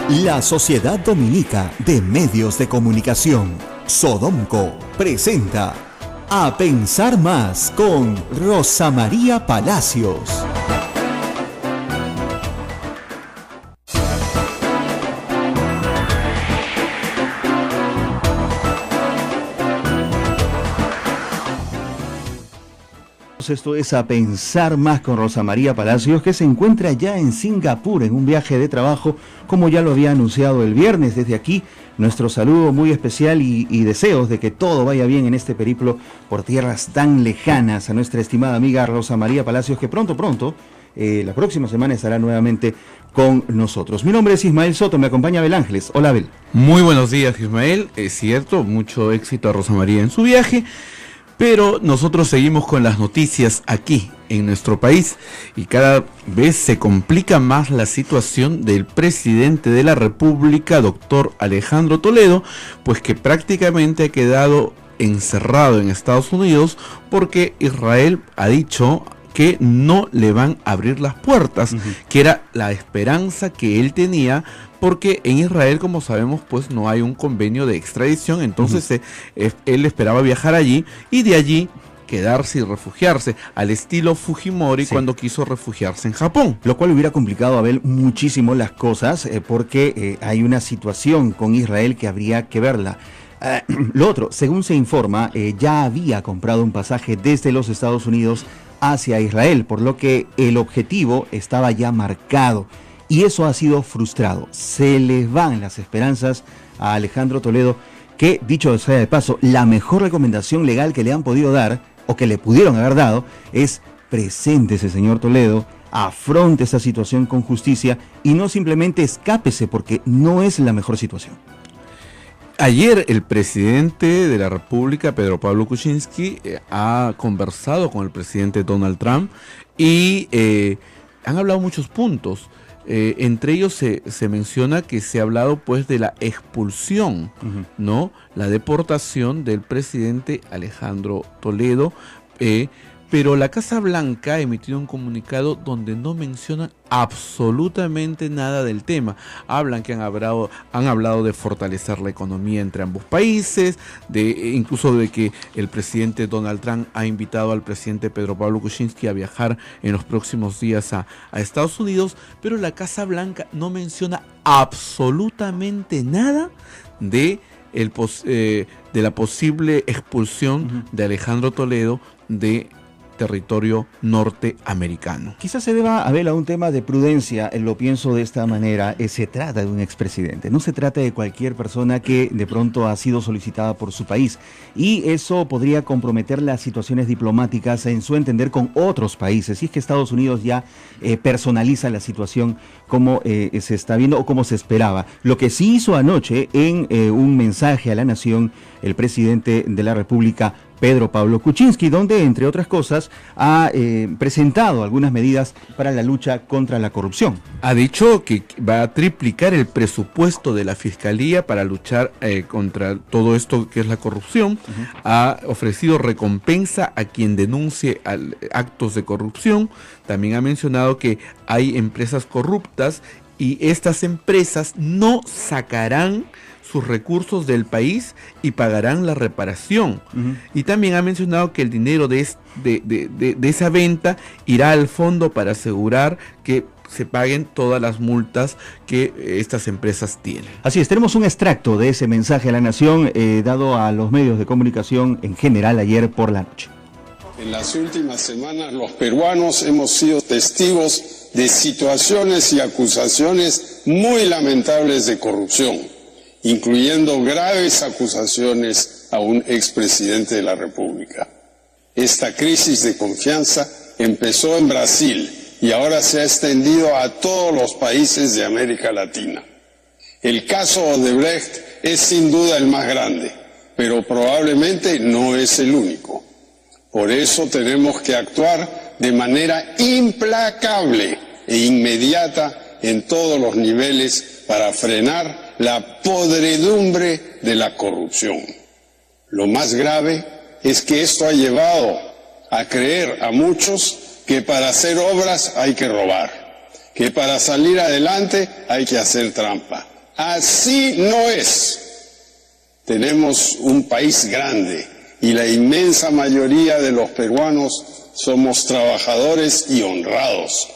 La Sociedad Dominica de Medios de Comunicación, Sodomco, presenta A Pensar Más con Rosa María Palacios. Esto es A Pensar Más con Rosa María Palacios, que se encuentra ya en Singapur en un viaje de trabajo, como ya lo había anunciado el viernes. Desde aquí, nuestro saludo muy especial y deseos de que todo vaya bien en este periplo por tierras tan lejanas a nuestra estimada amiga Rosa María Palacios, que pronto, la próxima semana estará nuevamente con nosotros. Mi nombre es Ismael Soto, me acompaña Abel Ángeles. Hola, Abel. Muy buenos días, Ismael. Es cierto, mucho éxito a Rosa María en su viaje. Pero nosotros seguimos con las noticias aquí en nuestro país y cada vez se complica más la situación del presidente de la República, doctor Alejandro Toledo, pues que prácticamente ha quedado encerrado en Estados Unidos porque Israel ha dicho que no le van a abrir las puertas, que era la esperanza que él tenía, porque en Israel, como sabemos, pues no hay un convenio de extradición, entonces él esperaba viajar allí y de allí quedarse y refugiarse, al estilo Fujimori cuando quiso refugiarse en Japón. Lo cual hubiera complicado, Abel, muchísimo las cosas, porque hay una situación con Israel que habría que verla. Lo otro, según se informa, ya había comprado un pasaje desde los Estados Unidos hacia Israel, por lo que el objetivo estaba ya marcado y eso ha sido frustrado. Se les van las esperanzas a Alejandro Toledo, que, dicho sea de paso, la mejor recomendación legal que le han podido dar o que le pudieron haber dado es: preséntese, señor Toledo, afronte esa situación con justicia y no simplemente escápese, porque no es la mejor situación. Ayer el presidente de la República, Pedro Pablo Kuczynski, ha conversado con el presidente Donald Trump y han hablado muchos puntos. Entre ellos se menciona que se ha hablado pues de la expulsión, ¿no? La deportación del presidente Alejandro Toledo, pero la Casa Blanca ha emitido un comunicado donde no menciona absolutamente nada del tema. Hablan que han hablado de fortalecer la economía entre ambos países, incluso de que el presidente Donald Trump ha invitado al presidente Pedro Pablo Kuczynski a viajar en los próximos días a Estados Unidos, pero la Casa Blanca no menciona absolutamente nada de la posible expulsión de Alejandro Toledo de territorio norteamericano. Quizás se deba, Abel, a un tema de prudencia. Lo pienso de esta manera: se trata de un expresidente, no se trata de cualquier persona que de pronto ha sido solicitada por su país, y eso podría comprometer las situaciones diplomáticas, en su entender, con otros países, y es que Estados Unidos ya personaliza la situación como se está viendo o como se esperaba. Lo que sí hizo anoche en un mensaje a la nación el presidente de la República, Pedro Pablo Kuczynski, donde, entre otras cosas, ha presentado algunas medidas para la lucha contra la corrupción. Ha dicho que va a triplicar el presupuesto de la Fiscalía para luchar contra todo esto que es la corrupción. Ha ofrecido recompensa a quien denuncie actos de corrupción. También ha mencionado que hay empresas corruptas y estas empresas no sacarán sus recursos del país y pagarán la reparación. Y también ha mencionado que el dinero de esa venta irá al fondo para asegurar que se paguen todas las multas que estas empresas tienen. Así es, tenemos un extracto de ese mensaje a la nación dado a los medios de comunicación en general ayer por la noche. En las últimas semanas los peruanos hemos sido testigos de situaciones y acusaciones muy lamentables de corrupción, incluyendo graves acusaciones a un expresidente de la República. Esta crisis de confianza empezó en Brasil y ahora se ha extendido a todos los países de América Latina. El caso Odebrecht es sin duda el más grande, pero probablemente no es el único. Por eso tenemos que actuar de manera implacable e inmediata en todos los niveles para frenar la podredumbre de la corrupción. Lo más grave es que esto ha llevado a creer a muchos que para hacer obras hay que robar, que para salir adelante hay que hacer trampa, Así no es. Tenemos un país grande y la inmensa mayoría de los peruanos somos trabajadores y honrados.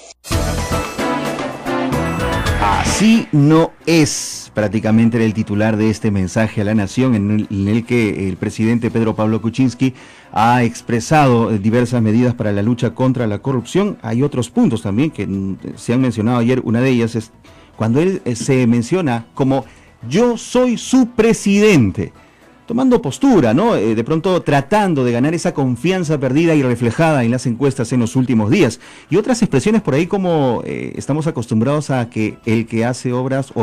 Así no es, prácticamente era el titular de este mensaje a la nación en el que el presidente Pedro Pablo Kuczynski ha expresado diversas medidas para la lucha contra la corrupción. Hay otros puntos también que se han mencionado ayer. Una de ellas es cuando él se menciona como yo soy su presidente, tomando postura, ¿no? De pronto tratando de ganar esa confianza perdida y reflejada en las encuestas en los últimos días. Y otras expresiones por ahí como estamos acostumbrados a que el que hace obras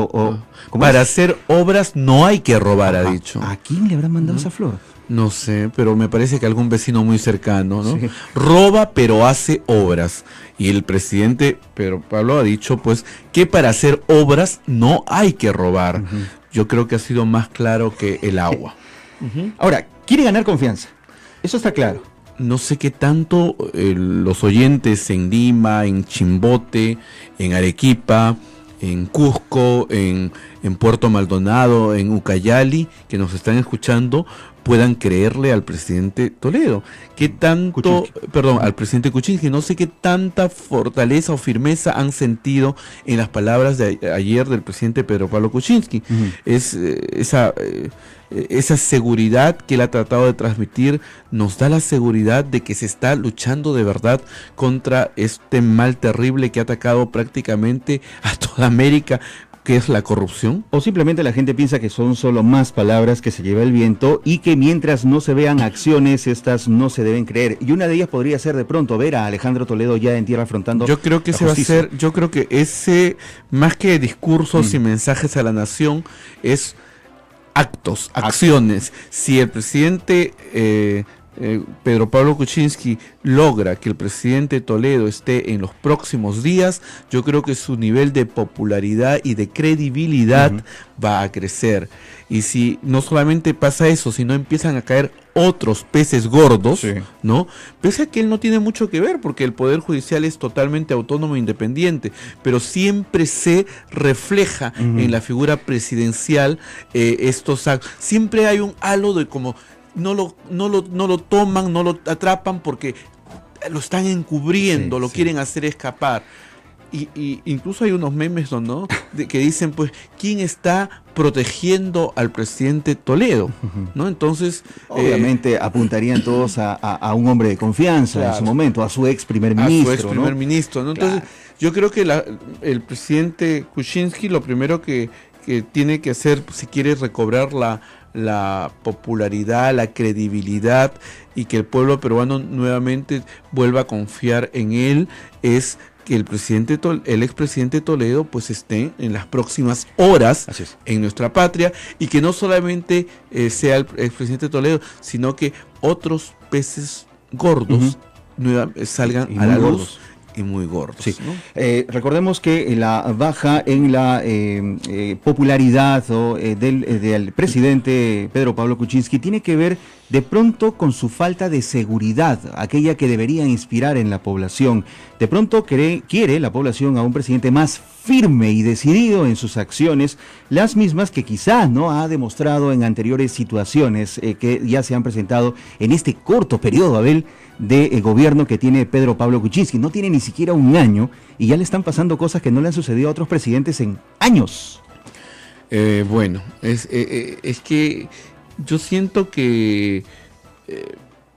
para hacer obras no hay que robar, ha dicho. ¿A quién le habrán mandado esa flor? No sé, pero me parece que algún vecino muy cercano, ¿no? Sí. Roba, pero hace obras. Y el presidente Pedro Pablo ha dicho, pues, que para hacer obras no hay que robar. Yo creo que ha sido más claro que el agua. Ahora, quiere ganar confianza. Eso está claro. No sé qué tanto los oyentes en Lima, en Chimbote, en Arequipa, en Cusco, en Puerto Maldonado, en Ucayali, que nos están escuchando, puedan creerle al presidente Toledo. ¿Qué tanto, al presidente Kuczynski? No sé qué tanta fortaleza o firmeza han sentido en las palabras de ayer del presidente Pedro Pablo Kuczynski. Es esa seguridad que él ha tratado de transmitir, nos da la seguridad de que se está luchando de verdad contra este mal terrible que ha atacado prácticamente a toda América, que es la corrupción. O simplemente la gente piensa que son solo más palabras que se lleva el viento y que mientras no se vean acciones, estas no se deben creer. Y una de ellas podría ser de pronto ver a Alejandro Toledo ya en tierra afrontando. Yo creo que ese va a ser, yo creo que ese, más que discursos y mensajes a la nación, es actos, acciones. Si el presidente Pedro Pablo Kuczynski logra que el presidente Toledo esté en los próximos días, yo creo que su nivel de popularidad y de credibilidad va a crecer. Y si no solamente pasa eso, sino empiezan a caer otros peces gordos, ¿no? Pese a que él no tiene mucho que ver, porque el Poder Judicial es totalmente autónomo e independiente, pero siempre se refleja en la figura presidencial estos actos. Siempre hay un halo de como no lo toman, no lo atrapan porque lo están encubriendo, lo quieren hacer escapar. Y incluso hay unos memes, ¿no? Que dicen, pues, ¿quién está protegiendo al presidente Toledo? ¿No? Entonces, obviamente apuntarían todos a un hombre de confianza en su momento, a su ex primer ministro. A su ex primer ministro, ¿no? Entonces, yo creo que el presidente Kuczynski lo primero que tiene que hacer, si quiere recobrar la popularidad, la credibilidad y que el pueblo peruano nuevamente vuelva a confiar en él, es que el expresidente Toledo pues esté en las próximas horas en nuestra patria, y que no solamente sea el expresidente Toledo, sino que otros peces gordos salgan a la luz. Y muy gordos, ¿no? Recordemos que la baja en la popularidad del presidente Pedro Pablo Kuczynski tiene que ver de pronto con su falta de seguridad, aquella que debería inspirar en la población. De pronto quiere la población a un presidente más firme y decidido en sus acciones, las mismas que quizá no ha demostrado en anteriores situaciones que ya se han presentado en este corto periodo, Abel, de gobierno que tiene Pedro Pablo Kuczynski. No tiene ni siquiera un año y ya le están pasando cosas que no le han sucedido a otros presidentes en años. Bueno, es que yo siento que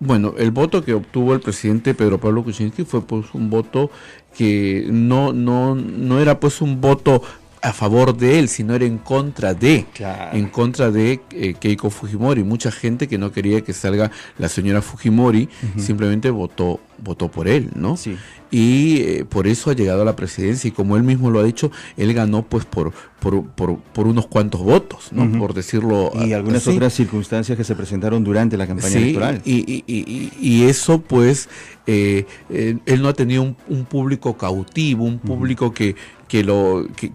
el voto que obtuvo el presidente Pedro Pablo Kuczynski fue pues un voto que no era pues un voto a favor de él, sino era en contra de Keiko Fujimori. Mucha gente que no quería que salga la señora Fujimori simplemente votó por él, ¿no? Sí. Y por eso ha llegado a la presidencia, y como él mismo lo ha dicho, él ganó pues por unos cuantos votos, ¿no? Por decirlo así. Y algunas otras circunstancias que se presentaron durante la campaña electoral. Y eso pues él no ha tenido un público cautivo, un público que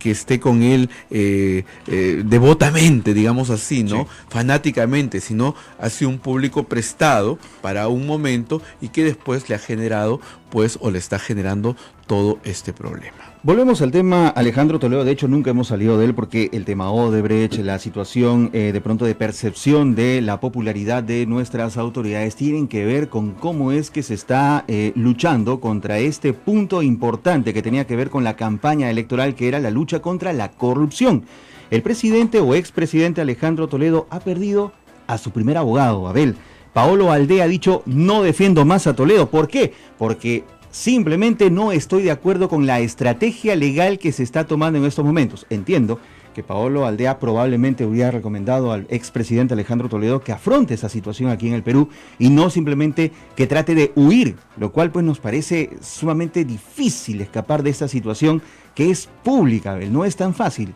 esté con él devotamente, digamos así, ¿no? Fanáticamente, sino ha sido un público prestado para un momento y que después le ha generado pues, o le está generando todo este problema. Volvemos al tema Alejandro Toledo. De hecho, nunca hemos salido de él porque el tema Odebrecht, la situación de pronto de percepción de la popularidad de nuestras autoridades tienen que ver con cómo es que se está luchando contra este punto importante que tenía que ver con la campaña electoral, que era la lucha contra la corrupción. El presidente o expresidente Alejandro Toledo ha perdido a su primer abogado, Abel. Paolo Aldea ha dicho: no defiendo más a Toledo. ¿Por qué? Porque simplemente no estoy de acuerdo con la estrategia legal que se está tomando en estos momentos. Entiendo que Paolo Aldea probablemente hubiera recomendado al expresidente Alejandro Toledo que afronte esa situación aquí en el Perú y no simplemente que trate de huir, lo cual pues nos parece sumamente difícil escapar de esta situación que es pública, no es tan fácil.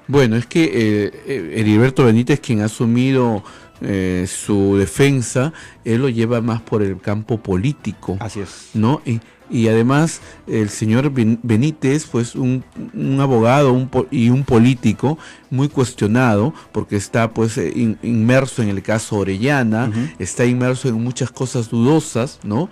Bueno, es que Heriberto Benítez, quien ha asumido su defensa, él lo lleva más por el campo político. Así es. ¿No? Y además el señor Benítez fue un abogado y un político muy cuestionado, porque está pues inmerso en el caso Orellana, está inmerso en muchas cosas dudosas, ¿no?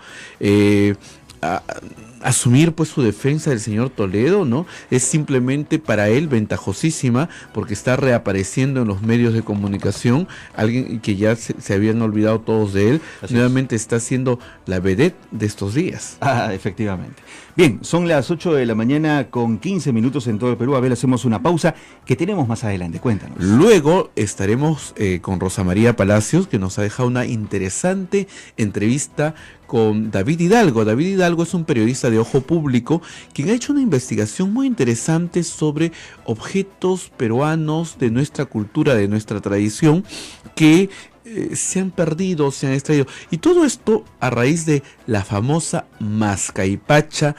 Asumir pues su defensa del señor Toledo, ¿no? Es simplemente para él ventajosísima, porque está reapareciendo en los medios de comunicación, alguien que ya se habían olvidado todos de él. Así nuevamente está siendo la vedette de estos días. Efectivamente. Bien, son las 8 de la mañana con 15 minutos en todo el Perú. A ver, hacemos una pausa que tenemos más adelante. Cuéntanos. Luego estaremos con Rosa María Palacios, que nos ha dejado una interesante entrevista con David Hidalgo. David Hidalgo es un periodista de ojo público quien ha hecho una investigación muy interesante sobre objetos peruanos de nuestra cultura, de nuestra tradición, que se han perdido, se han extraído. Y todo esto a raíz de la famosa mascaipacha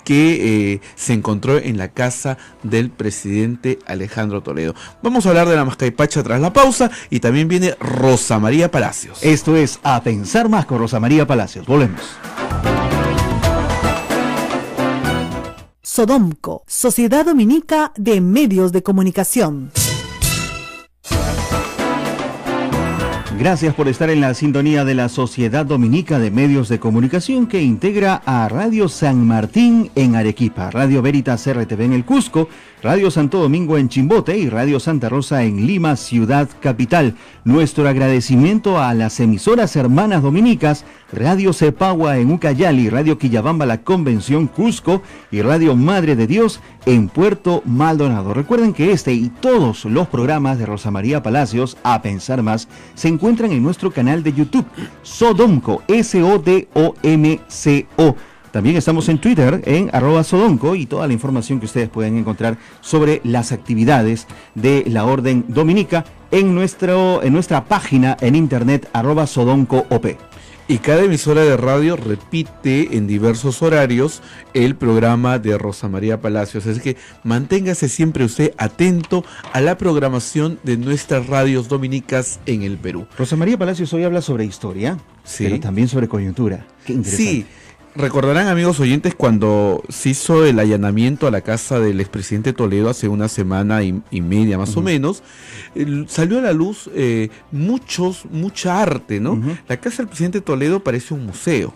que se encontró en la casa del presidente Alejandro Toledo. Vamos a hablar de la mascaipacha tras la pausa, y también viene Rosa María Palacios. Esto es A Pensar Más con Rosa María Palacios. Volvemos. Sodomco, Sociedad Dominica de Medios de Comunicación. Gracias por estar en la sintonía de la Sociedad Dominica de Medios de Comunicación, que integra a Radio San Martín en Arequipa, Radio Veritas RTV en el Cusco, Radio Santo Domingo en Chimbote y Radio Santa Rosa en Lima, ciudad capital. Nuestro agradecimiento a las emisoras hermanas dominicas, Radio Cepagua en Ucayali, Radio Quillabamba La Convención Cusco y Radio Madre de Dios en Puerto Maldonado. Recuerden que este y todos los programas de Rosa María Palacios, A Pensar Más, se encuentran en nuestro canal de YouTube, Sodomco, SODOMCO. También estamos en Twitter en @Sodomco, y toda la información que ustedes pueden encontrar sobre las actividades de la Orden Dominica en nuestra página en internet @SodomcoOP. Y cada emisora de radio repite en diversos horarios el programa de Rosa María Palacios. Así que manténgase siempre usted atento a la programación de nuestras radios dominicas en el Perú. Rosa María Palacios hoy habla sobre historia, sí, pero también sobre coyuntura. Qué interesante. Sí. Recordarán, amigos oyentes, cuando se hizo el allanamiento a la casa del expresidente Toledo hace una semana y media más o menos, salió a la luz mucha arte, ¿no? La casa del presidente Toledo parece un museo.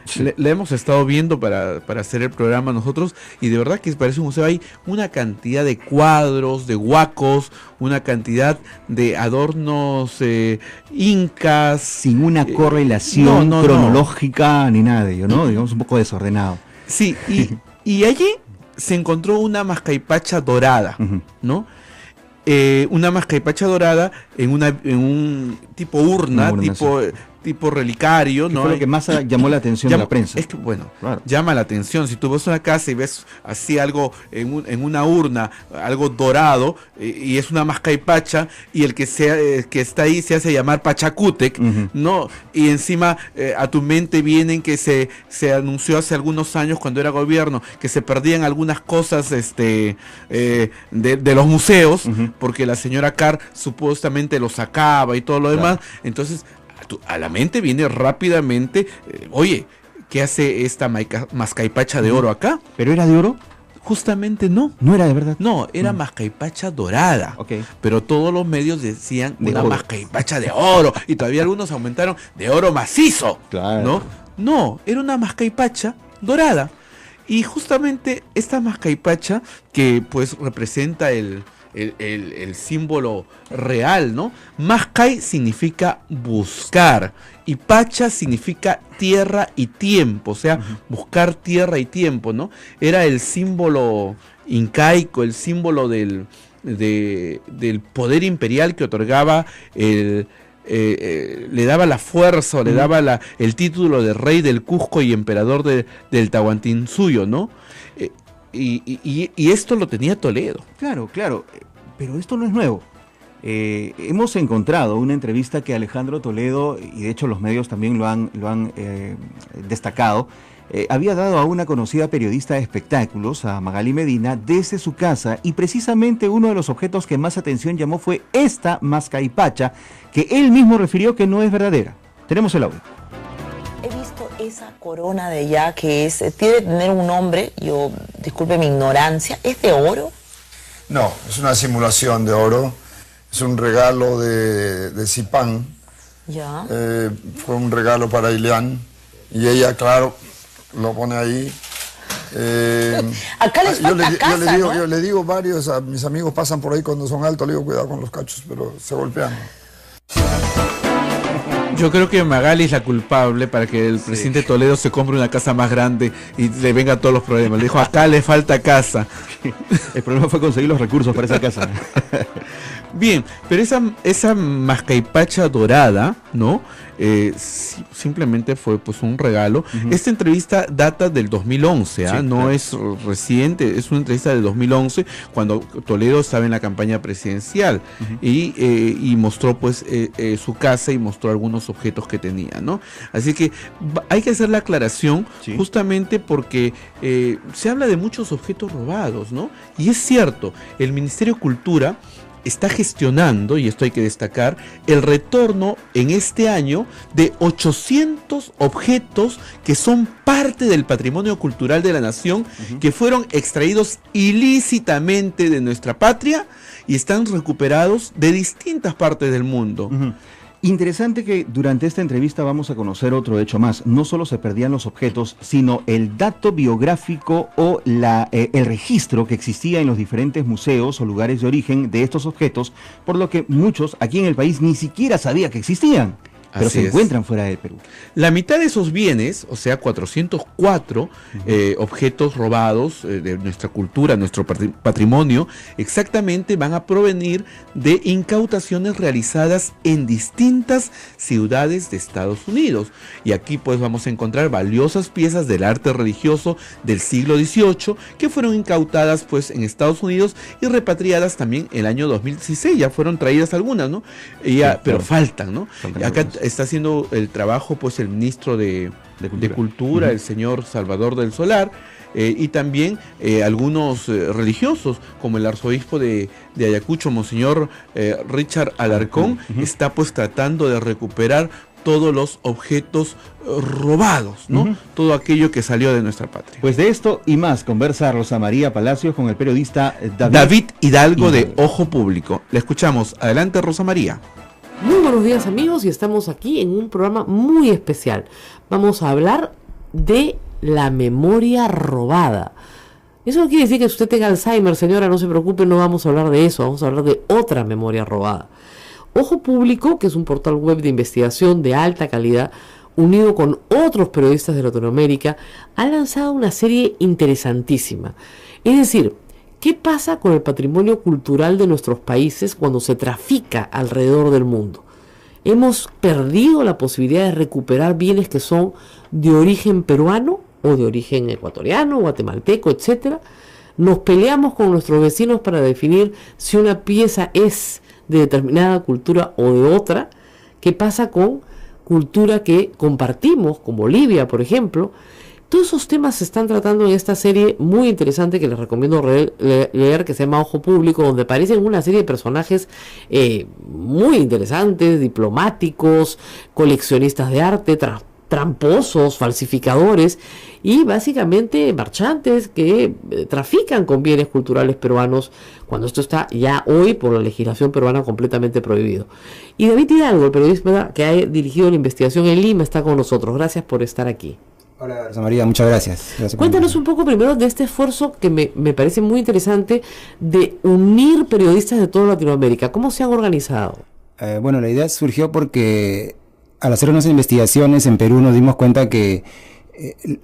Sí. La hemos estado viendo para hacer el programa nosotros, y de verdad que parece un museo. Hay una cantidad de cuadros, de huacos, una cantidad de adornos incas. Sin una correlación cronológica ni nada de ello, ¿no? Digamos un poco desordenado. Sí, y allí se encontró una mascaipacha dorada, ¿no? Una mascaipacha dorada en un tipo urna, tipo relicario, ¿no? Fue lo que más llamó la atención de la prensa. Es que, bueno, claro, llama la atención. Si tú vas a una casa y ves así algo en una urna, algo dorado, y es una mascaipacha, y el que está ahí se hace llamar Pachacútec, ¿no? Y encima a tu mente vienen que se anunció hace algunos años, cuando era gobierno, que se perdían algunas cosas de los museos, porque la señora Carr supuestamente lo sacaba y todo lo demás. Entonces, a la mente viene rápidamente, oye, ¿qué hace esta mascaipacha de oro acá? ¿Pero era de oro? Justamente no. ¿No era de verdad? No, era mascaipacha dorada. Okay. Pero todos los medios decían de una mascaipacha de oro. Y todavía algunos aumentaron de oro macizo. Claro. ¿No? No, era una mascaipacha dorada. Y justamente esta mascaipacha, que pues representa el símbolo real, ¿no? Mascai significa buscar y pacha significa tierra y tiempo, o sea, buscar tierra y tiempo, ¿no? Era el símbolo incaico, el símbolo del poder imperial que otorgaba le daba la fuerza, o le daba el título de rey del Cusco y emperador del Tahuantinsuyo, ¿no? Y esto lo tenía Toledo. Claro, pero esto no es nuevo. Hemos encontrado una entrevista que Alejandro Toledo, y de hecho los medios también lo han destacado, había dado a una conocida periodista de espectáculos, a Magali Medina, desde su casa, y precisamente uno de los objetos que más atención llamó fue esta mascaipacha, que él mismo refirió que no es verdadera. Tenemos el audio. He visto esa corona de allá que tiene que tener un nombre, disculpe mi ignorancia, ¿es de oro? No, es una simulación de oro, es un regalo de Zipán, Ya. Fue un regalo para Ileán, y ella, claro, lo pone ahí. Acá les falta casa, ¿no? Yo le digo varios, a mis amigos pasan por ahí cuando son altos, le digo cuidado con los cachos, pero se golpean. Yo creo que Magali es la culpable para que el presidente Toledo se compre una casa más grande y le vengan todos los problemas. Le dijo, acá le falta casa. El problema fue conseguir los recursos para esa casa. Bien, pero esa mascaipacha dorada, ¿no? Simplemente fue pues un regalo. Esta entrevista data del 2011, ¿ah? Sí, no claro. Es reciente, es una entrevista del 2011 cuando Toledo estaba en la campaña presidencial y mostró pues su casa y mostró algunos objetos que tenía, ¿no? Así que hay que hacer la aclaración justamente porque se habla de muchos objetos robados, ¿no? Y es cierto, el Ministerio de Cultura está gestionando, y esto hay que destacar, el retorno en este año de 800 objetos que son parte del patrimonio cultural de la nación, que fueron extraídos ilícitamente de nuestra patria y están recuperados de distintas partes del mundo. Interesante que durante esta entrevista vamos a conocer otro hecho más. No solo se perdían los objetos, sino el dato biográfico o el registro que existía en los diferentes museos o lugares de origen de estos objetos, por lo que muchos aquí en el país ni siquiera sabían que existían, pero se encuentran fuera del Perú. La mitad de esos bienes, o sea, 404 objetos robados de nuestra cultura, nuestro patrimonio, exactamente van a provenir de incautaciones realizadas en distintas ciudades de Estados Unidos. Y aquí pues vamos a encontrar valiosas piezas del arte religioso del siglo XVIII que fueron incautadas pues en Estados Unidos y repatriadas también el año 2016. Ya fueron traídas algunas, ¿no? Pero faltan, ¿no? Acá está haciendo el trabajo pues el ministro de Cultura, el señor Salvador del Solar, y también algunos religiosos, como el arzobispo de Ayacucho, monseñor Richard Alarcón, está pues tratando de recuperar todos los objetos robados, ¿no? Todo aquello que salió de nuestra patria. Pues de esto y más conversa Rosa María Palacios con el periodista David Hidalgo de Ojo Público. Le escuchamos. Adelante, Rosa María. Muy buenos días, amigos, y estamos aquí en un programa muy especial. Vamos a hablar de la memoria robada. Eso no quiere decir que usted tenga Alzheimer, señora, no se preocupe, no vamos a hablar de eso, vamos a hablar de otra memoria robada. Ojo Público, que es un portal web de investigación de alta calidad, unido con otros periodistas de Latinoamérica, ha lanzado una serie interesantísima. Es decir, ¿qué pasa con el patrimonio cultural de nuestros países cuando se trafica alrededor del mundo? Hemos perdido la posibilidad de recuperar bienes que son de origen peruano o de origen ecuatoriano, guatemalteco, etcétera. Nos peleamos con nuestros vecinos para definir si una pieza es de determinada cultura o de otra. ¿Qué pasa con cultura que compartimos, como Bolivia, por ejemplo? Todos esos temas se están tratando en esta serie muy interesante que les recomiendo leer, que se llama Ojo Público, donde aparecen una serie de personajes muy interesantes, diplomáticos, coleccionistas de arte, tramposos, falsificadores, y básicamente marchantes que trafican con bienes culturales peruanos, cuando esto está ya hoy por la legislación peruana completamente prohibido. Y David Hidalgo, el periodista que ha dirigido la investigación en Lima, está con nosotros. Gracias por estar aquí. Hola, Rosa María, muchas gracias. Cuéntanos un poco primero de este esfuerzo que me parece muy interesante de unir periodistas de toda Latinoamérica. ¿Cómo se han organizado? Bueno, la idea surgió porque al hacer unas investigaciones en Perú nos dimos cuenta que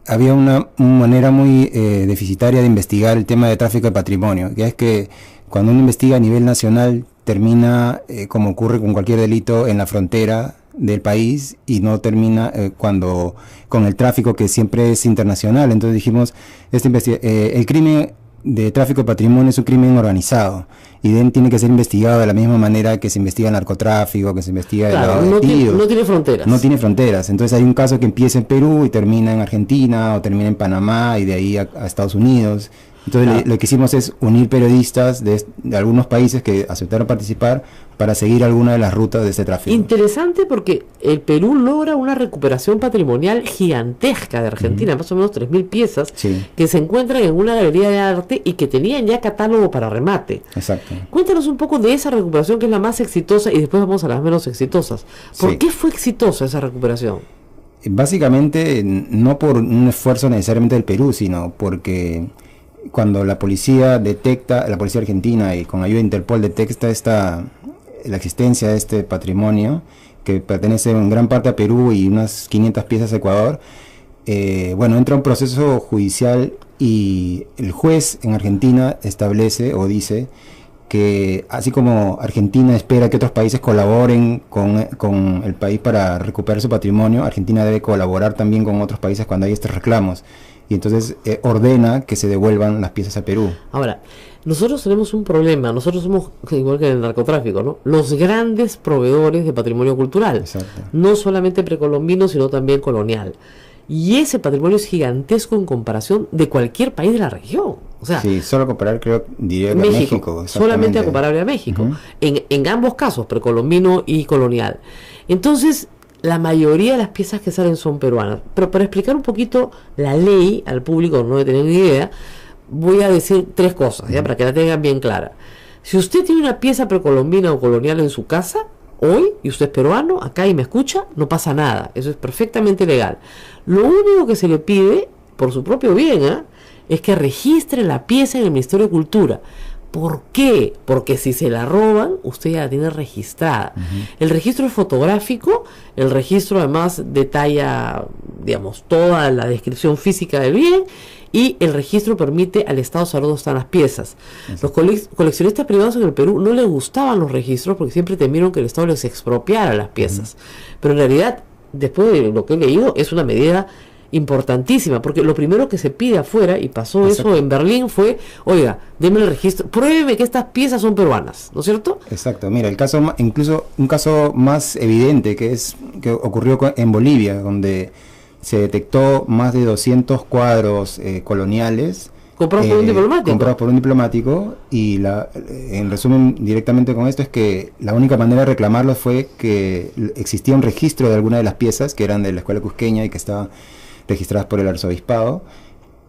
había una manera muy deficitaria de investigar el tema de tráfico de patrimonio, que es que cuando uno investiga a nivel nacional termina, como ocurre con cualquier delito, en la frontera del país y no termina cuando con el tráfico que siempre es internacional. Entonces dijimos, el crimen de tráfico de patrimonio es un crimen organizado y tiene que ser investigado de la misma manera que se investiga el narcotráfico, que se investiga el lavado de activos. No tiene fronteras. No tiene fronteras. Entonces hay un caso que empieza en Perú y termina en Argentina o termina en Panamá y de ahí a Estados Unidos. Entonces lo que hicimos es unir periodistas de algunos países que aceptaron participar para seguir alguna de las rutas de este tráfico. Interesante porque el Perú logra una recuperación patrimonial gigantesca de Argentina, más o menos 3.000 piezas, que se encuentran en una galería de arte y que tenían ya catálogo para remate. Exacto. Cuéntanos un poco de esa recuperación que es la más exitosa y después vamos a las menos exitosas. ¿Por qué fue exitosa esa recuperación? Básicamente no por un esfuerzo necesariamente del Perú, sino porque cuando la policía argentina y con ayuda de Interpol detecta la existencia de este patrimonio que pertenece en gran parte a Perú y unas 500 piezas a Ecuador, entra un proceso judicial y el juez en Argentina establece o dice que así como Argentina espera que otros países colaboren con el país para recuperar su patrimonio, Argentina debe colaborar también con otros países cuando hay estos reclamos. Y entonces ordena que se devuelvan las piezas a Perú. Ahora, nosotros tenemos un problema, nosotros somos, igual que en el narcotráfico, ¿no?, los grandes proveedores de patrimonio cultural. Exacto. No solamente precolombino, sino también colonial. Y ese patrimonio es gigantesco en comparación de cualquier país de la región. O sea, sí, solo comparar, diría que México. Solamente comparable a México. En ambos casos, precolombino y colonial. Entonces, la mayoría de las piezas que salen son peruanas. Pero para explicar un poquito la ley al público, no de tener ni idea, voy a decir 3 cosas, ¿ya? Para que la tengan bien clara. Si usted tiene una pieza precolombina o colonial en su casa, hoy, y usted es peruano, acá y me escucha, no pasa nada. Eso es perfectamente legal. Lo único que se le pide, por su propio bien, es que registre la pieza en el Ministerio de Cultura. ¿Por qué? Porque si se la roban, usted ya la tiene registrada. El registro es fotográfico, el registro además detalla, digamos, toda la descripción física del bien, y el registro permite al Estado saber dónde están las piezas. Los coleccionistas privados en el Perú no les gustaban los registros porque siempre temieron que el Estado les expropiara las piezas. Pero en realidad, después de lo que he leído, es una medida importantísima, porque lo primero que se pide afuera, y pasó eso en Berlín, fue, oiga, deme el registro, pruébeme que estas piezas son peruanas, ¿no es cierto? Exacto, mira, incluso un caso más evidente que ocurrió en Bolivia, donde se detectó más de 200 cuadros coloniales comprados por un diplomático. Y en resumen directamente con esto es que la única manera de reclamarlos fue que existía un registro de alguna de las piezas que eran de la escuela cusqueña y que estaban registradas por el arzobispado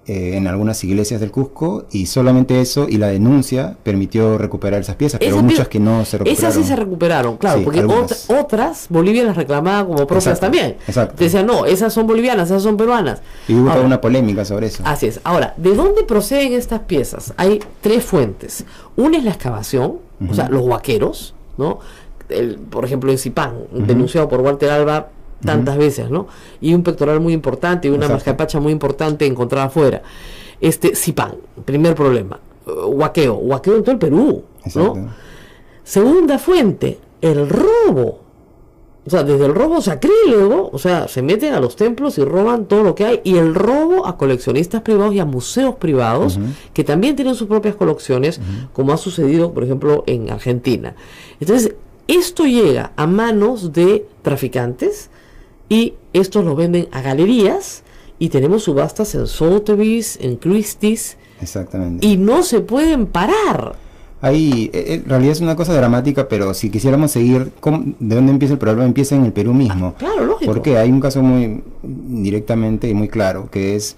en algunas iglesias del Cusco, y solamente eso y la denuncia permitió recuperar esas piezas, pero muchas que no se recuperaron. Esas sí se recuperaron, claro, sí, porque otras Bolivia las reclamaba como propias también. Exacto. Decían, no, esas son bolivianas, esas son peruanas. Y hubo toda una polémica sobre eso. Así es. Ahora, ¿de dónde proceden estas piezas? Hay 3 fuentes. Una es la excavación, o sea, los huaqueros, ¿no? Por ejemplo, en Zipán, denunciado por Walter Alba tantas veces, ¿no? Y un pectoral muy importante y una mascapacha muy importante encontrada afuera. Zipán, primer problema. Huaqueo en todo el Perú, ¿no? Segunda fuente, el robo. O sea, desde el robo sacrílego, o sea, se meten a los templos y roban todo lo que hay, y el robo a coleccionistas privados y a museos privados, que también tienen sus propias colecciones, como ha sucedido, por ejemplo, en Argentina. Entonces, esto llega a manos de traficantes, y estos lo venden a galerías, y tenemos subastas en Sotheby's, en Christie's. Exactamente. Y no se pueden parar. en realidad es una cosa dramática, pero si quisiéramos seguir, ¿de dónde empieza el problema? Empieza en el Perú mismo. Claro, lógico. Porque hay un caso muy directamente y muy claro, que es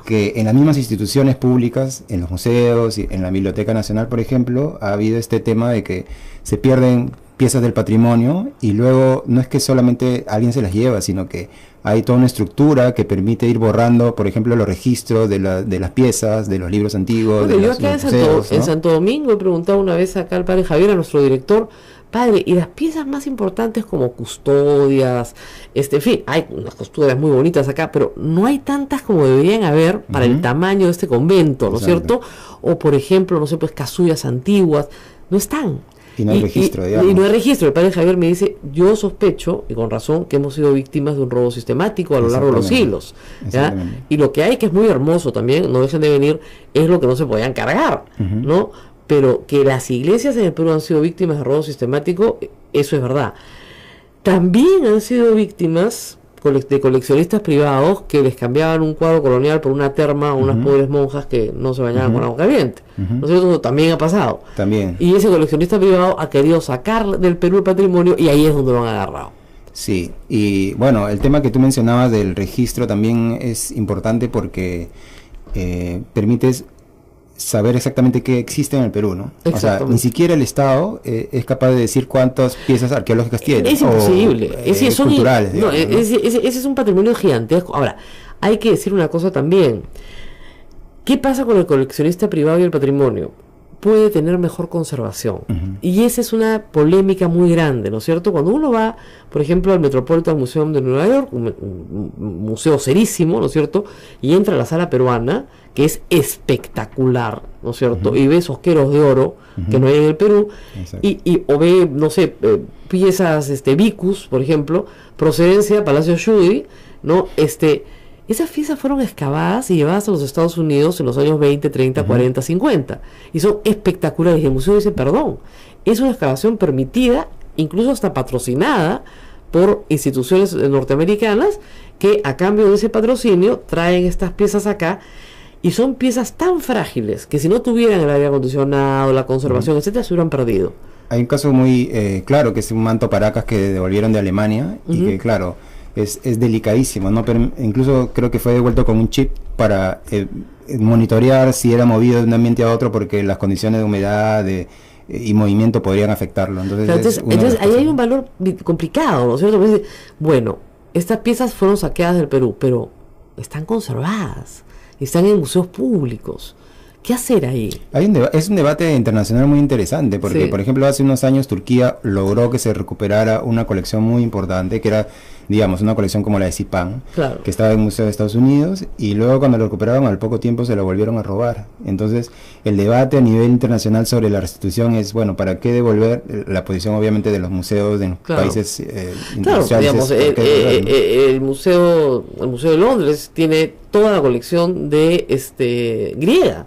que en las mismas instituciones públicas, en los museos, y en la Biblioteca Nacional, por ejemplo, ha habido este tema de que se pierden piezas del patrimonio y luego no es que solamente alguien se las lleva, sino que hay toda una estructura que permite ir borrando, por ejemplo, los registros de las piezas, de los libros antiguos, Bueno, de yo los acá museos, en ¿no? Santo Domingo he preguntado una vez acá al padre Javier, a nuestro director, padre, y las piezas más importantes como custodias, en fin, hay unas custodias muy bonitas acá, pero no hay tantas como deberían haber para el tamaño de este convento, ¿no es cierto? O por ejemplo, no sé, pues casullas antiguas, no están. Y no hay registro, digamos. Y no hay registro. El padre Javier me dice, yo sospecho, y con razón, que hemos sido víctimas de un robo sistemático a lo largo de los siglos. ¿Ya? Y lo que hay, que es muy hermoso también, no dejen de venir, es lo que no se podían cargar, ¿no? Pero que las iglesias en el Perú han sido víctimas de robo sistemático, eso es verdad. También han sido víctimas de coleccionistas privados que les cambiaban un cuadro colonial por una terma a unas pobres monjas que no se bañaban con agua caliente. ¿No es cierto? También ha pasado. También. Y ese coleccionista privado ha querido sacar del Perú el patrimonio y ahí es donde lo han agarrado. Sí, y bueno, el tema que tú mencionabas del registro también es importante porque permites saber exactamente qué existe en el Perú, ¿no? O sea, ni siquiera el Estado es capaz de decir cuántas piezas arqueológicas tiene. Es imposible. Son culturales. No, digamos, ¿no? Ese es un patrimonio gigantesco. Ahora, hay que decir una cosa también. ¿Qué pasa con el coleccionista privado y el patrimonio? Puede tener mejor conservación. Y esa es una polémica muy grande, ¿no es cierto? Cuando uno va, por ejemplo, al Metropolitan Museum de Nueva York, un museo serísimo, ¿no es cierto? Y entra a la sala peruana, que es espectacular, ¿no es cierto? Y ve osqueros de oro que no hay en el Perú, o ve, no sé, piezas vicus, por ejemplo, procedencia Palacio Schudy, ¿no? Esas piezas fueron excavadas y llevadas a los Estados Unidos en los años 20, 30, 40, 50. Y son espectaculares. Y el museo dice, perdón, es una excavación permitida, incluso hasta patrocinada por instituciones norteamericanas, que a cambio de ese patrocinio traen estas piezas acá. Y son piezas tan frágiles que si no tuvieran el aire acondicionado, la conservación, etcétera, se hubieran perdido. Hay un caso muy claro, que es un manto Paracas que devolvieron de Alemania y que, claro, es delicadísimo, ¿no? Pero incluso creo que fue devuelto con un chip para monitorear si era movido de un ambiente a otro, porque las condiciones de humedad y movimiento podrían afectarlo. Entonces ahí hay un valor complicado, ¿no es cierto? Bueno, estas piezas fueron saqueadas del Perú, pero están conservadas, están en museos públicos. ¿Qué hacer ahí? Es un debate internacional muy interesante, porque, por ejemplo, hace unos años Turquía logró que se recuperara una colección muy importante, que era, digamos, una colección como la de Zipan, que estaba en el Museo de Estados Unidos, y luego cuando lo recuperaron al poco tiempo se la volvieron a robar. Entonces, el debate a nivel internacional sobre la restitución es, bueno, ¿para qué devolver? La posición, obviamente, de los museos de los países industriales. Digamos, el museo de Londres tiene toda la colección de griega.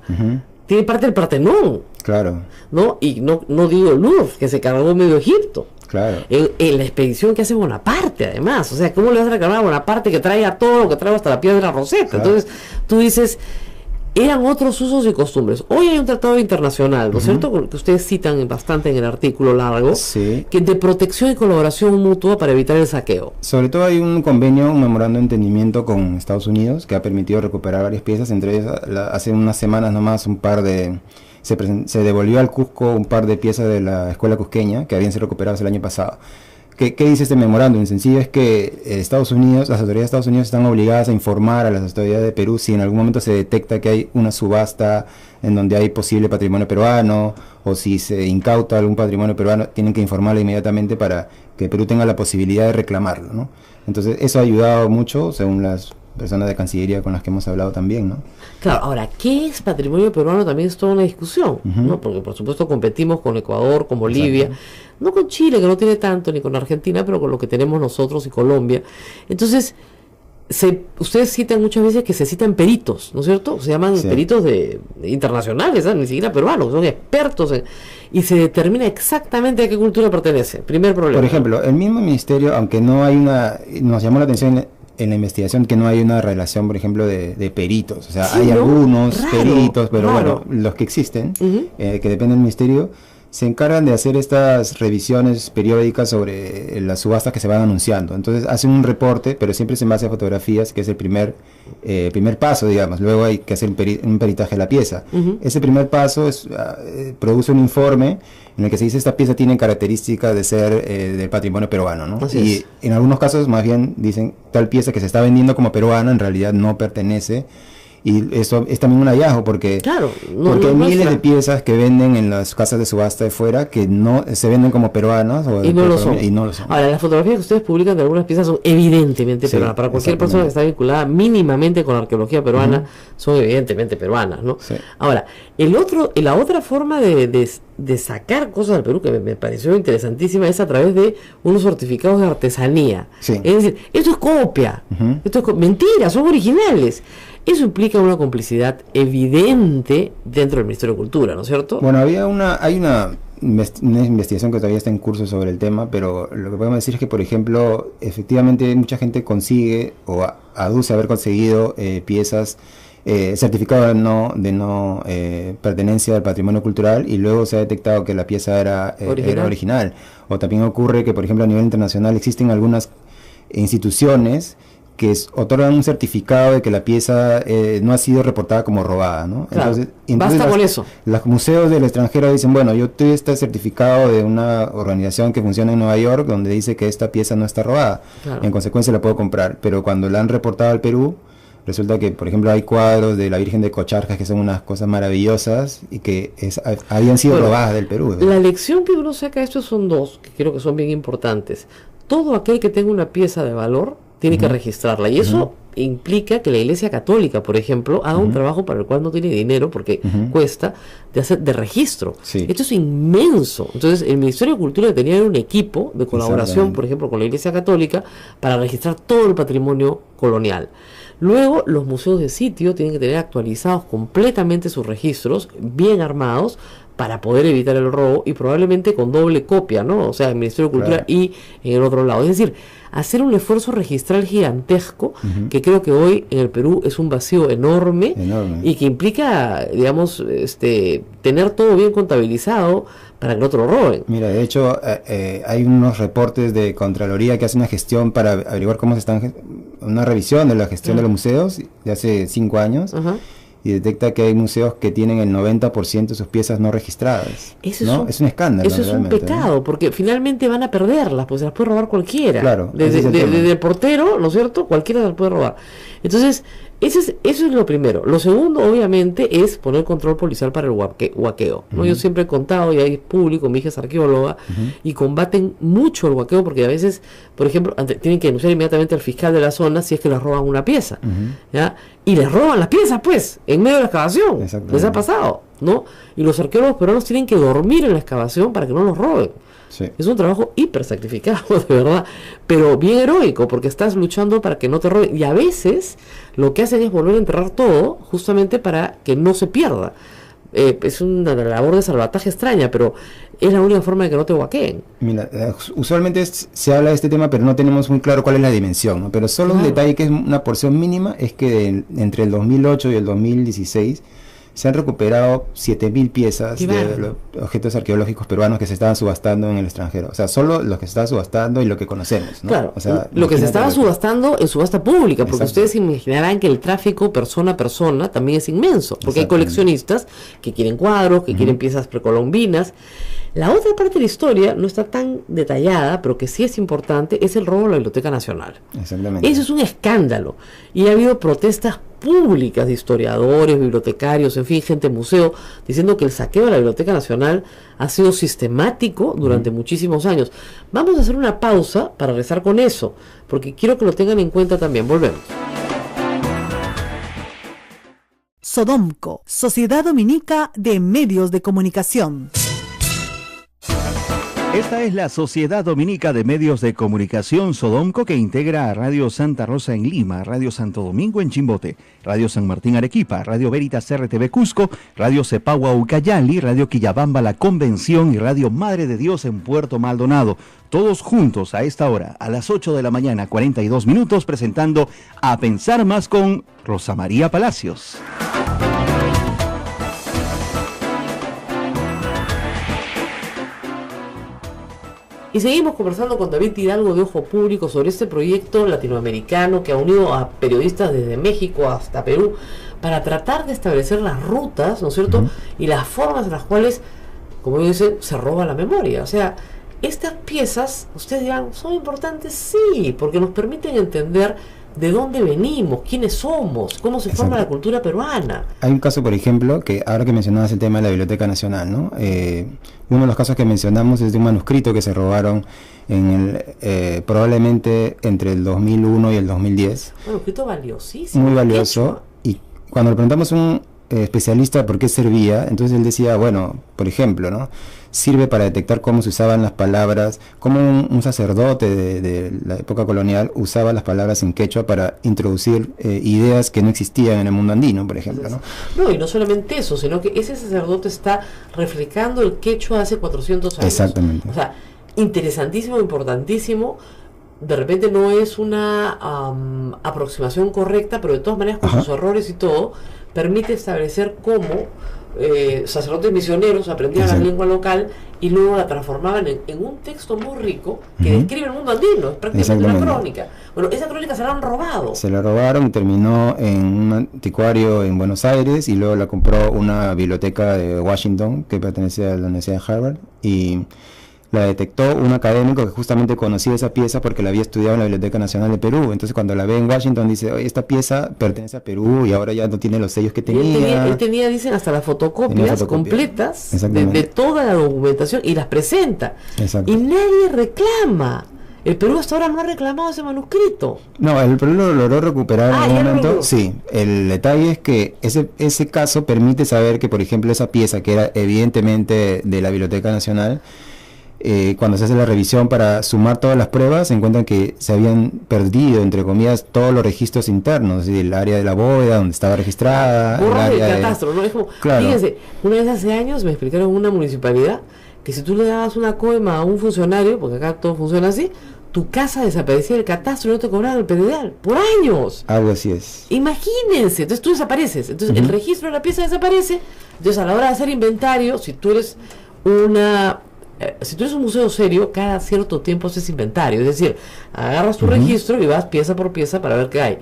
Tiene parte del Partenón. Claro. ¿No? Y no digo Louvre, que se cargó medio Egipto. Claro. En la expedición que hace Bonaparte, además. O sea, ¿cómo le vas a reclamar a Bonaparte que traiga todo lo que trae hasta la piedra Rosetta? Claro. Entonces, tú dices, eran otros usos y costumbres. Hoy hay un tratado internacional, ¿no es cierto? Que ustedes citan bastante en el artículo largo, que de protección y colaboración mutua para evitar el saqueo. Sobre todo hay un convenio, un memorando de entendimiento con Estados Unidos que ha permitido recuperar varias piezas, entre ellas hace unas semanas nomás se devolvió al Cusco un par de piezas de la escuela cusqueña que habían sido recuperadas el año pasado. ¿Qué dice este memorando? En sencillo es que las autoridades de Estados Unidos están obligadas a informar a las autoridades de Perú si en algún momento se detecta que hay una subasta en donde hay posible patrimonio peruano, o si se incauta algún patrimonio peruano, tienen que informarle inmediatamente para que Perú tenga la posibilidad de reclamarlo, ¿no? Entonces eso ha ayudado mucho, según las personas de Cancillería con las que hemos hablado también, ¿no? Claro, ahora, ¿qué es patrimonio peruano? También es toda una discusión, ¿no? Porque por supuesto competimos con Ecuador, con Bolivia, no con Chile, que no tiene tanto, ni con Argentina, pero con lo que tenemos nosotros y Colombia. Entonces, ustedes citan muchas veces que se citan peritos, ¿no es cierto? Se llaman peritos internacionales, ¿sabes? Ni siquiera peruanos, que son expertos y se determina exactamente a qué cultura pertenece. Primer problema. Por ejemplo, el mismo ministerio, aunque no hay nos llamó la atención en la investigación que no hay una relación, por ejemplo, de peritos. O sea, Sí, hay ¿no? algunos Raro, peritos, pero raro. bueno, los que existen, Ujú. que dependen del ministerio, se encargan de hacer estas revisiones periódicas sobre las subastas que se van anunciando. Entonces hacen un reporte, pero siempre se basa en fotografías, que es el primer paso, digamos. Luego hay que hacer un peritaje de la pieza. Ujú. Ese primer paso produce un informe en el que se dice esta pieza tiene características de ser del patrimonio peruano, ¿no? Así Y es. en algunos casos más bien dicen tal pieza que se está vendiendo como peruana en realidad no pertenece. Y eso es también un hallazgo porque, Claro, porque hay miles muestra. de piezas que venden en las casas de subasta de fuera que no se venden como peruanas o Y no lo son. y no lo son. Ahora, las fotografías que ustedes publican de algunas piezas son evidentemente Sí, peruanas. Para cualquier persona que está vinculada mínimamente con la arqueología peruana, son evidentemente peruanas, ¿no? Sí. Ahora, la otra forma de sacar cosas del Perú que me pareció interesantísima es a través de unos certificados de artesanía. Sí. Es decir, esto es copia, Ujú. esto es mentira, son originales. Eso implica una complicidad evidente dentro del Ministerio de Cultura, ¿no es cierto? Bueno, hay una investigación que todavía está en curso sobre el tema, pero lo que podemos decir es que, por ejemplo, efectivamente mucha gente consigue o aduce haber conseguido piezas certificado de no pertenencia al patrimonio cultural y luego se ha detectado que la pieza era original. O también ocurre que, por ejemplo, a nivel internacional existen algunas instituciones que otorgan un certificado de que la pieza no ha sido reportada como robada, ¿no? Claro, basta con eso. Los museos del extranjero dicen, bueno, yo tuve este certificado de una organización que funciona en Nueva York donde dice que esta pieza no está robada. Claro. En consecuencia la puedo comprar, pero cuando la han reportado al Perú, resulta que, por ejemplo, hay cuadros de la Virgen de Cocharcas que son unas cosas maravillosas y que habían sido robadas del Perú. La lección que uno saca de esto son dos, que creo que son bien importantes. Todo aquel que tenga una pieza de valor tiene que registrarla, y eso implica que la Iglesia Católica, por ejemplo, haga un trabajo para el cual no tiene dinero, porque cuesta, de registro. Sí. Esto es inmenso. Entonces, el Ministerio de Cultura tenía un equipo de colaboración, Exactamente. por ejemplo, con la Iglesia Católica, para registrar todo el patrimonio colonial. Luego, los museos de sitio tienen que tener actualizados completamente sus registros, bien armados, para poder evitar el robo, y probablemente con doble copia, ¿no? O sea, el Ministerio de Cultura y en el otro lado. Es decir, hacer un esfuerzo registral gigantesco, que creo que hoy en el Perú es un vacío enorme. Y que implica, digamos, tener todo bien contabilizado para que no te lo roben. Mira, de hecho, hay unos reportes de Contraloría que hacen una gestión para averiguar cómo se están, una revisión de la gestión de los museos de hace 5 años. Ajá. Y detecta que hay museos que tienen el 90% de sus piezas no registradas. Eso ¿no? Es un escándalo. Eso es un pecado, porque finalmente van a perderlas, pues se las puede robar cualquiera. Claro, ese Desde es el tema. el portero, ¿no es cierto? Cualquiera se las puede robar. Entonces, eso es lo primero. Lo segundo, obviamente, es poner control policial para el huaqueo, ¿no? Yo siempre he contado, y hay público, mi hija es arqueóloga, y combaten mucho el huaqueo, porque a veces, por ejemplo, tienen que denunciar inmediatamente al fiscal de la zona si es que les roban una pieza, ¿ya? Y les roban las piezas, pues, en medio de la excavación. Les ha pasado, ¿no? Y los arqueólogos peruanos tienen que dormir en la excavación para que no los roben. Sí. Es un trabajo hiper sacrificado, de verdad, pero bien heroico, porque estás luchando para que no te roben. Y a veces lo que hacen es volver a enterrar todo, justamente para que no se pierda. Es una labor de salvataje extraña, pero es la única forma de que no te huaqueen. Mira, usualmente se habla de este tema, pero no tenemos muy claro cuál es la dimensión, ¿no? Pero solo un detalle que es una porción mínima es que entre el 2008 y el 2016 se han recuperado 7.000 piezas de los objetos arqueológicos peruanos que se estaban subastando en el extranjero. O sea, solo los que se estaban subastando y lo que conocemos, ¿no? Claro, o sea, lo que se estaba subastando en subasta pública, porque Exacto. ustedes imaginarán que el tráfico persona a persona también es inmenso, porque hay coleccionistas que quieren cuadros, que quieren piezas precolombinas. La otra parte de la historia no está tan detallada, pero que sí es importante, es el robo a la Biblioteca Nacional. Exactamente. Eso es un escándalo. Y ha habido protestas públicas de historiadores, bibliotecarios, en fin, gente de museo, diciendo que el saqueo de la Biblioteca Nacional ha sido sistemático durante muchísimos años. Vamos a hacer una pausa para regresar con eso, porque quiero que lo tengan en cuenta también. Volvemos. Sodomco, Sociedad Dominica de Medios de Comunicación. Esta es la Sociedad Dominica de Medios de Comunicación Sodomco, que integra a Radio Santa Rosa en Lima, Radio Santo Domingo en Chimbote, Radio San Martín Arequipa, Radio Veritas RTV Cusco, Radio Cepagua Ucayali, Radio Quillabamba La Convención y Radio Madre de Dios en Puerto Maldonado. Todos juntos a esta hora, a las 8 de la mañana, 42 minutos, presentando A Pensar Más con Rosa María Palacios. Y seguimos conversando con David Hidalgo de Ojo Público sobre este proyecto latinoamericano que ha unido a periodistas desde México hasta Perú para tratar de establecer las rutas, ¿no es cierto? Y las formas en las cuales, como dicen, se roba la memoria. O sea, estas piezas, ustedes dirán, ¿son importantes? Sí, porque nos permiten entender de dónde venimos, quiénes somos, cómo se forma la cultura peruana. Hay un caso, por ejemplo, que ahora que mencionabas el tema de la Biblioteca Nacional, ¿no? Uno de los casos que mencionamos es de un manuscrito que se robaron probablemente entre el 2001 y el 2010. Un manuscrito valiosísimo. Muy valioso. Y cuando le preguntamos a un especialista por qué servía, entonces él decía, bueno, por ejemplo, ¿no? Sirve para detectar cómo se usaban las palabras, cómo un sacerdote de la época colonial usaba las palabras en quechua para introducir ideas que no existían en el mundo andino, por ejemplo, ¿no? No, y no solamente eso, sino que ese sacerdote está reflejando el quechua hace 400 años. Exactamente. O sea, interesantísimo, importantísimo. De repente no es una aproximación correcta, pero de todas maneras, con sus errores y todo, permite establecer cómo sacerdotes misioneros aprendían la lengua local y luego la transformaban en un texto muy rico que describe el mundo andino, es prácticamente una crónica. Bueno, esa crónica se la han robado. Se la robaron y terminó en un anticuario en Buenos Aires, y luego la compró una biblioteca de Washington que pertenece a la Universidad de Harvard, y la detectó un académico que justamente conocía esa pieza porque la había estudiado en la Biblioteca Nacional de Perú. Entonces cuando la ve en Washington dice, oye, esta pieza pertenece a Perú y ahora ya no tiene los sellos que tenía. Él tenía, dicen, hasta las fotocopias completas de toda la documentación y las presenta. Y nadie reclama. El Perú hasta ahora no ha reclamado ese manuscrito. No, el Perú lo logró recuperar en un momento. Sí, el detalle es que ese caso permite saber que, por ejemplo, esa pieza que era evidentemente de la Biblioteca Nacional, cuando se hace la revisión para sumar todas las pruebas, se encuentran que se habían perdido, entre comillas, todos los registros internos, es decir, el área de la bóveda donde estaba registrada, el área del catastro, ¿no? Es como, fíjense, una vez hace años me explicaron en una municipalidad que si tú le dabas una coima a un funcionario, porque acá todo funciona así, tu casa desaparecía del catastro y no te cobraban el predial por años. Algo así es. Imagínense, entonces tú desapareces, entonces el registro de la pieza desaparece, entonces a la hora de hacer inventario, si tú eres un museo serio, cada cierto tiempo haces inventario, es decir, agarras tu registro y vas pieza por pieza para ver qué hay.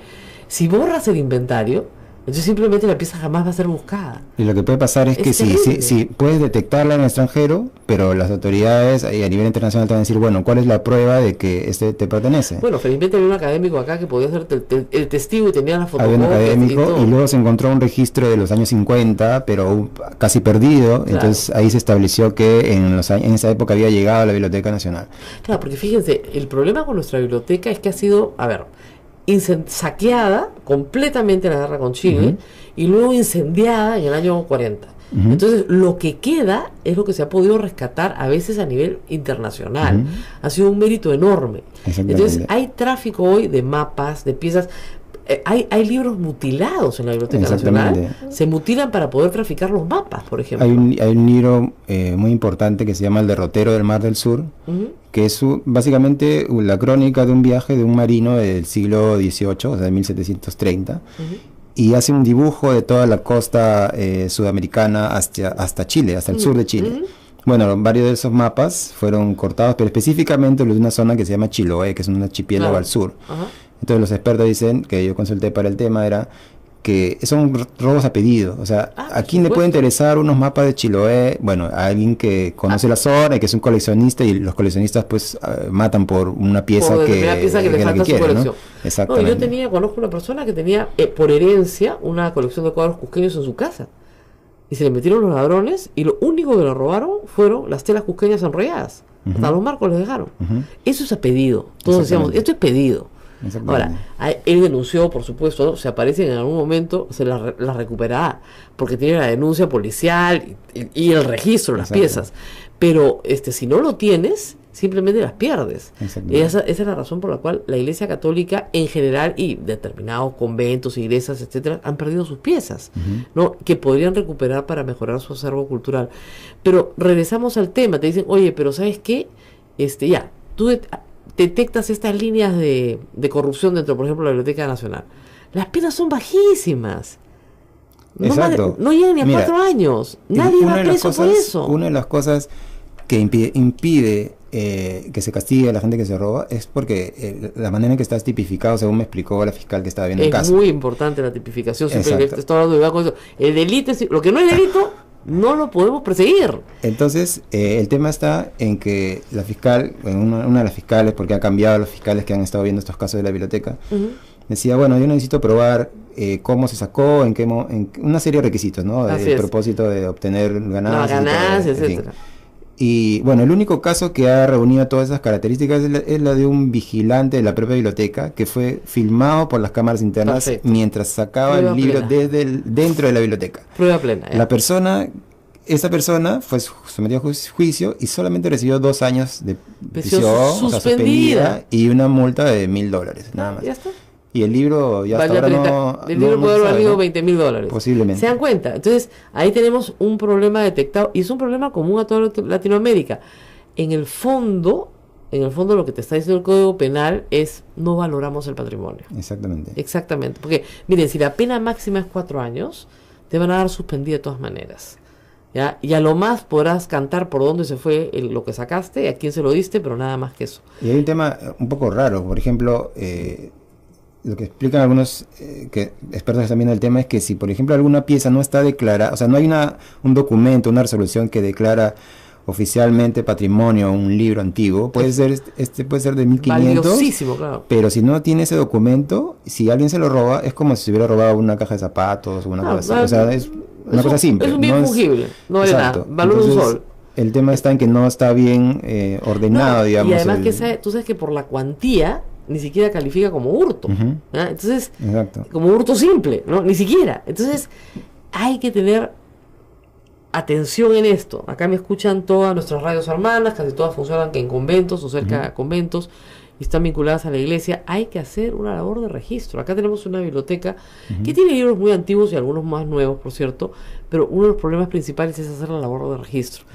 Si borras el inventario, entonces simplemente la pieza jamás va a ser buscada. Y lo que puede pasar es que si puedes detectarla en el extranjero, pero las autoridades a nivel internacional te van a decir, bueno, ¿cuál es la prueba de que te pertenece? Bueno, felizmente había un académico acá que podía ser el testigo y tenía las fotocopias. Había un académico y luego se encontró un registro de los años 50, pero casi perdido. Claro. Entonces ahí se estableció que en esa época había llegado a la Biblioteca Nacional. Claro, porque fíjense, el problema con nuestra biblioteca es que ha sido, saqueada completamente en la guerra con Chile y luego incendiada en el año 40. Entonces lo que queda es lo que se ha podido rescatar a veces a nivel internacional. Ha sido un mérito enorme. Entonces hay tráfico hoy de mapas, de piezas. Hay libros mutilados en la Biblioteca Nacional. Se mutilan para poder traficar los mapas, por ejemplo. Hay un libro muy importante que se llama El derrotero del Mar del Sur, que es básicamente la crónica de un viaje de un marino del siglo XVIII, o sea, de 1730, y hace un dibujo de toda la costa sudamericana hasta Chile, hasta el sur de Chile. Bueno, varios de esos mapas fueron cortados, pero específicamente los de una zona que se llama Chiloé, que es un archipiélago al sur. Entonces los expertos dicen, que yo consulté para el tema, era que son robos a pedido. O sea, ¿a quién le puede interesar unos mapas de Chiloé? Bueno, a alguien que conoce la zona y que es un coleccionista, y los coleccionistas pues matan por una pieza que le falta su colección, ¿no? Exactamente. No, yo conozco una persona que tenía por herencia una colección de cuadros cusqueños en su casa. Y se le metieron los ladrones y lo único que le robaron fueron las telas cusqueñas enrolladas. Hasta los marcos les dejaron. Eso es a pedido. Todos decíamos, esto es pedido. Exactamente. Ahora, él denunció, por supuesto, ¿no? Se aparece en algún momento, se la recuperará, porque tiene la denuncia policial y el registro, las Exacto. piezas. Pero si no lo tienes, simplemente las pierdes. Esa es la razón por la cual la Iglesia Católica en general y determinados conventos, iglesias, etcétera, han perdido sus piezas, ¿no? Que podrían recuperar para mejorar su acervo cultural. Pero regresamos al tema, te dicen, oye, pero ¿sabes qué? Tú detectas estas líneas de corrupción dentro, por ejemplo, de la Biblioteca Nacional. Las penas son bajísimas. Exacto. No llegan ni a 4 años. Nadie va preso por eso. Una de las cosas que impide que se castigue a la gente que se roba es porque la manera en que estás tipificado, según me explicó la fiscal que estaba viendo el caso. Es muy importante la tipificación. Siempre Exacto. estoy hablando de con eso. El delito, lo que no es delito, no lo podemos perseguir. Entonces, el tema está en que la fiscal, una de las fiscales, porque ha cambiado a los fiscales que han estado viendo estos casos de la biblioteca, decía, bueno, yo necesito probar cómo se sacó, en una serie de requisitos, ¿no? El propósito de obtener ganancias, etcétera. Y bueno, el único caso que ha reunido todas esas características es la de un vigilante de la propia biblioteca que fue filmado por las cámaras internas. Perfecto. Mientras sacaba Prueba el libro dentro de la biblioteca. Prueba plena. Esa persona fue sometida a juicio y solamente recibió 2 años de prisión suspendida y una multa de $1,000, nada más. Ya está. Y el libro ya hasta ahora el libro puede haber valido $20,000. Posiblemente. ¿Se dan cuenta? Entonces, ahí tenemos un problema detectado y es un problema común a toda Latinoamérica. En el fondo lo que te está diciendo el Código Penal es no valoramos el patrimonio. Exactamente. Porque, miren, si la pena máxima es 4 años, te van a dar suspendida de todas maneras. ¿Ya? Y a lo más podrás cantar por dónde se fue lo que sacaste, a quién se lo diste, pero nada más que eso. Y hay un tema un poco raro, por ejemplo, lo que explican algunos expertos también del tema es que si, por ejemplo, alguna pieza no está declarada, o sea, no hay un documento, una resolución que declara oficialmente patrimonio un libro antiguo, puede ser puede ser de 1500, valiosísimo, claro. Pero si no tiene ese documento, si alguien se lo roba, es como si se hubiera robado una caja de zapatos o una cosa así. O sea, es una cosa simple. Es un bien fungible, no vale nada, valor un sol. El tema está en que no está bien ordenado, digamos. Y además tú sabes que por la cuantía ni siquiera califica como hurto. Entonces, como hurto simple, ¿no? Ni siquiera. Entonces, hay que tener atención en esto. Acá me escuchan todas nuestras radios hermanas, casi todas funcionan en conventos o cerca de conventos y están vinculadas a la iglesia. Hay que hacer una labor de registro. Acá tenemos una biblioteca que tiene libros muy antiguos y algunos más nuevos, por cierto, pero uno de los problemas principales es hacer la labor de registro.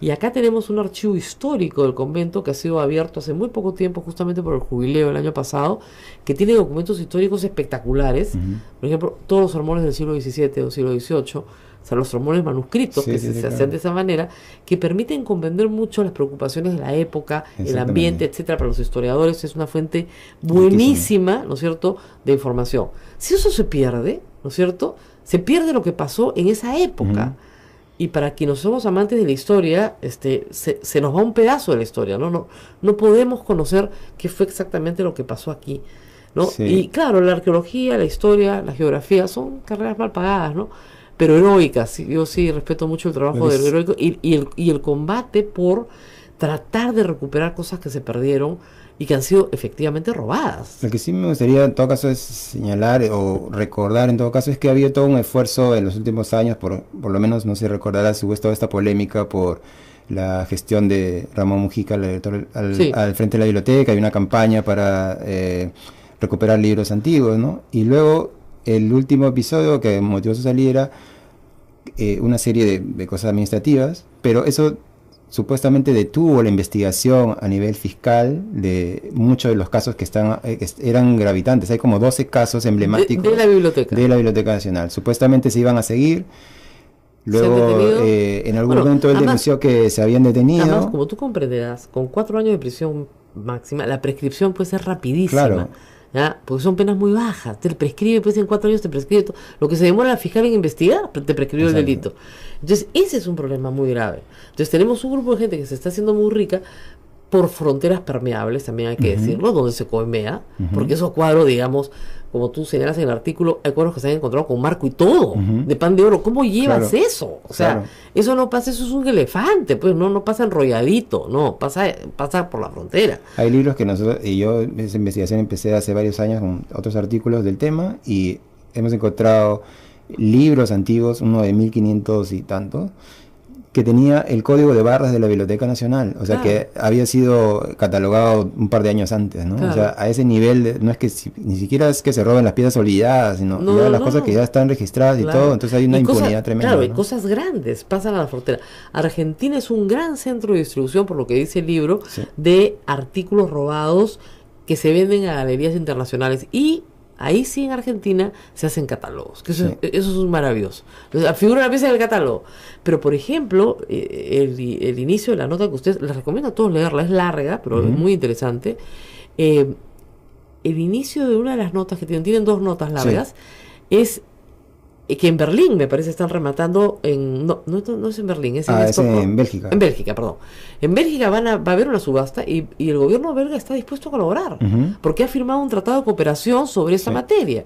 Y acá tenemos un archivo histórico del convento que ha sido abierto hace muy poco tiempo, justamente por el jubileo del año pasado, que tiene documentos históricos espectaculares. Por ejemplo, todos los sermones del siglo XVII o siglo XVIII, o sea, los sermones manuscritos se hacen de esa manera, que permiten comprender mucho las preocupaciones de la época, el ambiente, etcétera. Para los historiadores es una fuente buenísima, ¿no es cierto?, de información. Si eso se pierde, ¿no es cierto?, se pierde lo que pasó en esa época. Y para quienes somos amantes de la historia, se nos va un pedazo de la historia, ¿no? No podemos conocer qué fue exactamente lo que pasó aquí, ¿no? Y claro, la arqueología, la historia, la geografía son carreras mal pagadas, ¿no? Pero heroicas. Yo sí respeto mucho el trabajo del heroico y el combate por tratar de recuperar cosas que se perdieron y que han sido efectivamente robadas. Lo que sí me gustaría en todo caso es señalar o recordar en todo caso es que ha habido todo un esfuerzo en los últimos años, por lo menos no se recordará si hubo toda esta polémica por la gestión de Ramón Mujica al frente de la biblioteca. Hay una campaña para recuperar libros antiguos, ¿no? Y luego el último episodio que motivó su salida era una serie de cosas administrativas, pero eso supuestamente detuvo la investigación a nivel fiscal de muchos de los casos que eran gravitantes. Hay como 12 casos emblemáticos de la Biblioteca Nacional. Supuestamente se iban a seguir. Luego, en algún momento él denunció que se habían detenido. Además, como tú comprenderás, con 4 años de prisión máxima, la prescripción puede ser rapidísima. Claro. ¿Ya? Porque son penas muy bajas, te prescribe, pues en 4 años te prescribe todo. Lo que se demora la fiscal en investigar, te prescribió el delito. Entonces ese es un problema muy grave. Entonces tenemos un grupo de gente que se está haciendo muy rica por fronteras permeables, también hay que decirlo, donde se coimea, porque esos cuadros, digamos, como tú señalas en el artículo, hay cuadros que se han encontrado con marco y todo, de pan de oro. ¿Cómo llevas eso? O sea, eso no pasa, eso es un elefante, pues no pasa enrolladito, no, pasa por la frontera. Hay libros que nosotros, y yo esa investigación empecé hace varios años con otros artículos del tema, y hemos encontrado libros antiguos, uno de 1500 y tanto, que tenía el código de barras de la Biblioteca Nacional, o sea, que había sido catalogado un par de años antes, ¿no? O sea, a ese nivel, no es que ni siquiera es que se roben las piezas olvidadas, sino ya las cosas que ya están registradas y todo, entonces hay una impunidad tremenda. Claro, ¿no? y cosas grandes pasan a la frontera. Argentina es un gran centro de distribución, por lo que dice el libro, de artículos robados que se venden a galerías internacionales, y ahí sí en Argentina se hacen catálogos, que eso es maravilloso. Figura la pieza del catálogo. Pero por ejemplo, el inicio de la nota que ustedes, les recomiendo a todos leerla, es larga, pero es muy interesante. El inicio de una de las notas que tienen dos notas largas, es que en Berlín, me parece, están rematando no es en Berlín, es en Bélgica. En Bélgica, perdón. En Bélgica va a haber una subasta y el gobierno belga está dispuesto a colaborar, porque ha firmado un tratado de cooperación sobre esa materia.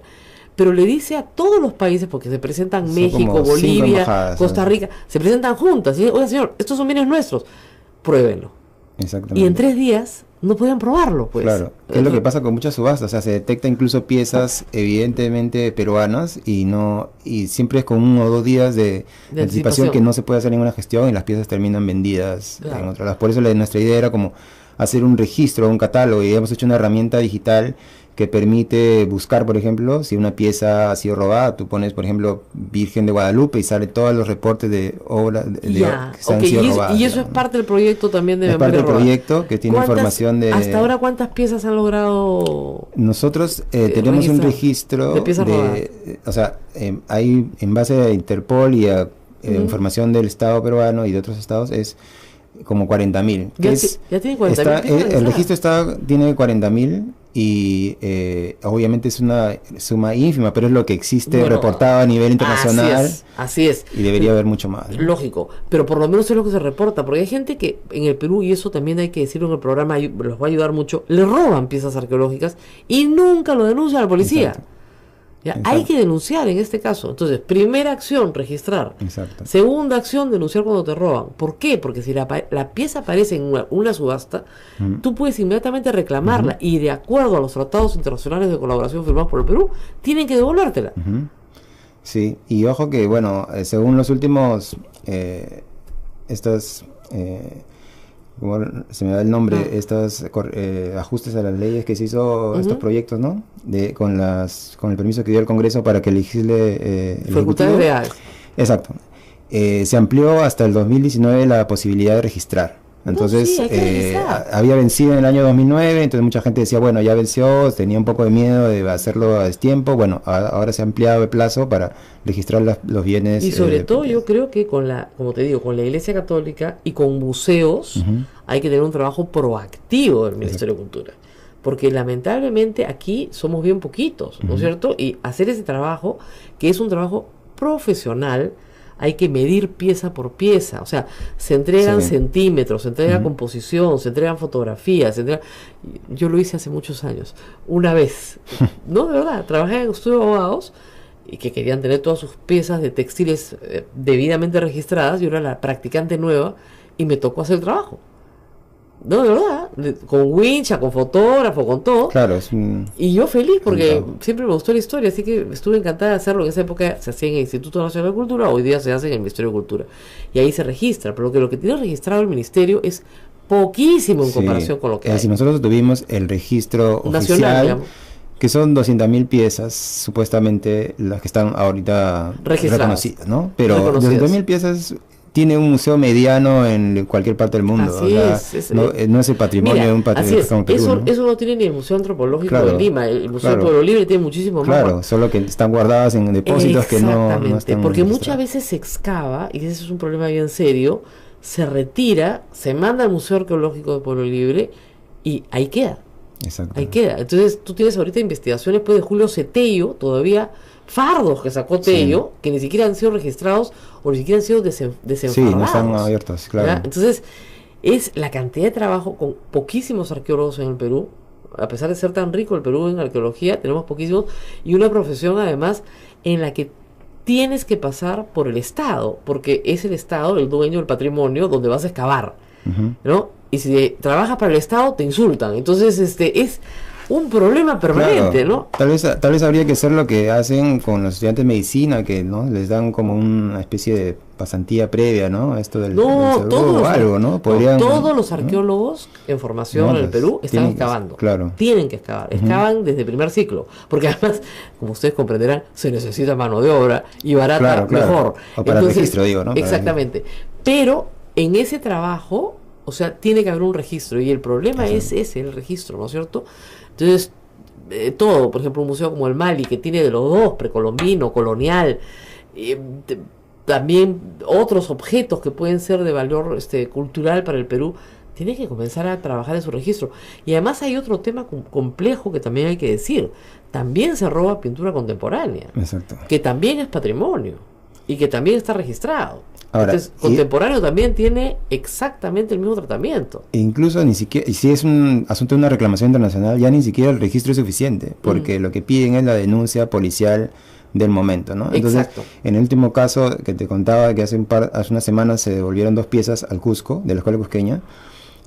Pero le dice a todos los países, porque se presentan México, Bolivia, Costa Rica, se presentan juntas, y oiga señor, estos son bienes nuestros, pruébenlo. Exactamente. Y en 3 días no podían probarlo, pues. Claro, que es lo que pasa con muchas subastas, o sea, se detecta incluso piezas evidentemente peruanas y siempre es con 1 o 2 días de anticipación que no se puede hacer ninguna gestión y las piezas terminan vendidas en otras lados. Por eso nuestra idea era como hacer un registro, un catálogo, y hemos hecho una herramienta digital que permite buscar, por ejemplo, si una pieza ha sido robada. Tú pones, por ejemplo, Virgen de Guadalupe y sale todos los reportes de obras que han sido robadas. Y eso es parte del proyecto también de Memoria Robada. Es parte del proyecto que tiene información de... ¿Hasta ahora cuántas piezas han logrado? Nosotros tenemos un registro de piezas robadas. O sea, hay en base a Interpol y a información del Estado peruano y de otros estados, es como 40.000. Ya tiene 40.000. El registro tiene 40.000 y obviamente es una suma ínfima, pero es lo que existe reportado a nivel internacional. Así es. Y debería haber mucho más, ¿no? Lógico, pero por lo menos es lo que se reporta, porque hay gente que en el Perú, y eso también hay que decirlo en el programa, los va a ayudar mucho, le roban piezas arqueológicas y nunca lo denuncia a la policía. Hay que denunciar en este caso. Entonces, primera acción, registrar. Exacto. Segunda acción, denunciar cuando te roban. ¿Por qué? Porque si la pieza aparece en una subasta, tú puedes inmediatamente reclamarla y de acuerdo a los tratados internacionales de colaboración firmados por el Perú, tienen que devolvértela. Sí, y ojo que, bueno, según los últimos como se me da el nombre, estos ajustes a las leyes que se hizo, estos proyectos, ¿no? Con el permiso que dio el Congreso para que legisle el Ejecutivo. Exacto. Se amplió hasta el 2019 la posibilidad de registrar. Entonces, había vencido en el año 2009, entonces mucha gente decía, bueno, ya venció, tenía un poco de miedo de hacerlo a destiempo. Bueno, ahora se ha ampliado el plazo para registrar los bienes. Y sobre todo yo creo que como te digo, con la Iglesia Católica y con museos, hay que tener un trabajo proactivo del Ministerio de Cultura. Porque lamentablemente aquí somos bien poquitos, ¿no es cierto? Y hacer ese trabajo, que es un trabajo profesional, hay que medir pieza por pieza, o sea, se entregan centímetros, se entrega composición, se entregan fotografías, yo lo hice hace muchos años, una vez, no, de verdad, trabajé en estudio de abogados y que querían tener todas sus piezas de textiles debidamente registradas. Yo era la practicante nueva y me tocó hacer el trabajo. No, de verdad, con wincha, con fotógrafo, con todo. Claro, y yo feliz porque siempre me gustó la historia, así que estuve encantada de hacerlo. En esa época se hacía en el Instituto Nacional de Cultura, hoy día se hace en el Ministerio de Cultura. Y ahí se registra, pero lo que tiene registrado el Ministerio es poquísimo en comparación con lo que hay. Si nosotros tuvimos el registro nacional, oficial, que son 200.000 piezas, supuestamente las que están ahorita reconocidas, ¿no? Pero 200.000 piezas tiene un museo mediano en cualquier parte del mundo. No es el patrimonio de un patrimonio como Perú, ¿no? Eso no tiene ni el Museo Antropológico de Lima. El Museo del Pueblo Libre tiene muchísimo más. Claro, solo que están guardadas en depósitos que no están porque muchas veces se excava, y ese es un problema bien serio, se retira, se manda al Museo Arqueológico del Pueblo Libre y ahí queda. Ahí queda. Entonces tú tienes ahorita investigaciones de Julio Cetello, todavía fardos que sacó Tello, que ni siquiera han sido registrados o ni siquiera han sido desenfardados. Sí, no están abiertos, claro. ¿Verdad? Entonces, es la cantidad de trabajo con poquísimos arqueólogos en el Perú. A pesar de ser tan rico el Perú en arqueología, tenemos poquísimos, y una profesión además en la que tienes que pasar por el Estado, porque es el Estado el dueño del patrimonio donde vas a excavar, ¿no? Y si trabajas para el Estado te insultan. Entonces es un problema permanente, claro, ¿no? Tal vez habría que hacer lo que hacen con los estudiantes de medicina, que no les dan como una especie de pasantía previa, ¿no? Esto del todos o algo, ¿no? Podrían, todos los arqueólogos en formación en el Perú están excavando. Claro. Tienen que excavar. Excavan desde primer ciclo, porque además, como ustedes comprenderán, se necesita mano de obra y barata mejor. O para el registro, digo, ¿no? Exactamente. Pero en ese trabajo, o sea, tiene que haber un registro, y el problema es ese, el registro, ¿no es cierto? Entonces, todo, por ejemplo, un museo como el Mali, que tiene de los dos, precolombino, colonial, también otros objetos que pueden ser de valor cultural para el Perú, tiene que comenzar a trabajar en su registro. Y además hay otro tema complejo que también hay que decir. También se roba pintura contemporánea, que también es patrimonio y que también está registrado. Ahora, entonces, contemporáneo también tiene exactamente el mismo tratamiento. Incluso ni siquiera, y si es un asunto de una reclamación internacional, ya ni siquiera el registro es suficiente, porque lo que piden es la denuncia policial del momento, ¿no? Entonces, en el último caso que te contaba, que hace unas semanas se devolvieron 2 piezas al Cusco, de la Escuela Cusqueña.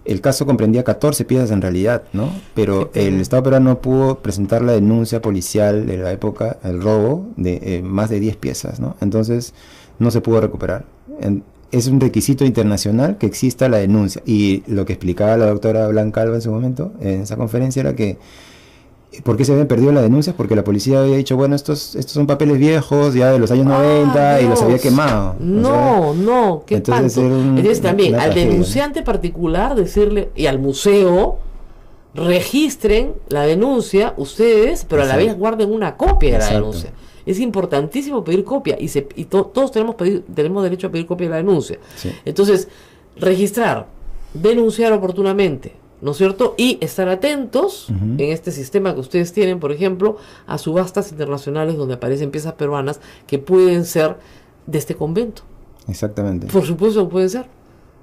El caso comprendía 14 piezas en realidad, ¿no? Pero el Estado peruano pudo presentar la denuncia policial de la época, el robo de más de 10 piezas, ¿no? Entonces, no se pudo recuperar. Es un requisito internacional que exista la denuncia. Y lo que explicaba la doctora Blanca Alba en su momento, en esa conferencia, era que ¿por qué se habían perdido las denuncias? Porque la policía había dicho, bueno, estos son papeles viejos, ya de los años 90, y los había quemado. No, qué espanto. Entonces también, al denunciante particular decirle, y al museo, registren la denuncia ustedes, pero a la vez guarden una copia de la denuncia. Es importantísimo pedir copia, y todos tenemos derecho a pedir copia de la denuncia. Entonces, registrar, denunciar oportunamente, ¿no es cierto? Y estar atentos en este sistema que ustedes tienen, por ejemplo, a subastas internacionales donde aparecen piezas peruanas que pueden ser de este convento. Exactamente. Por supuesto que pueden ser,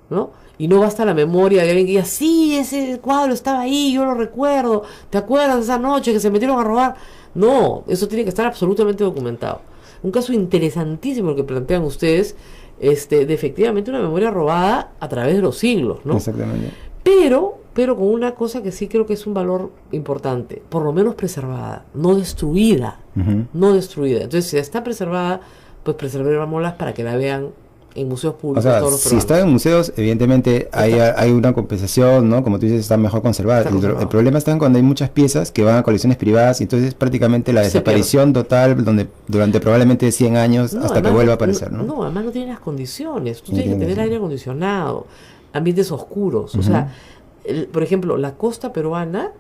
¿no? Y no basta la memoria de alguien que diga, sí, ese cuadro estaba ahí, yo lo recuerdo, ¿te acuerdas de esa noche que se metieron a robar? No, eso tiene que estar absolutamente documentado. Un caso interesantísimo el que plantean ustedes, de efectivamente una memoria robada a través de los siglos, ¿no? Exactamente. Pero con una cosa que sí creo que es un valor importante, por lo menos preservada, no destruida, no destruida. Entonces, si está preservada, pues preservémoslas para que la vean en museos públicos. O sea, todos los si está en museos, evidentemente hay una compensación, ¿no? Como tú dices, está mejor conservada. El problema está cuando hay muchas piezas que van a colecciones privadas, y entonces prácticamente la desaparición total, durante probablemente 100 años, hasta que vuelva a aparecer, ¿no? No, además no tiene las condiciones. Tú tienes que tener aire acondicionado, ambientes oscuros. O sea, por ejemplo, la costa peruana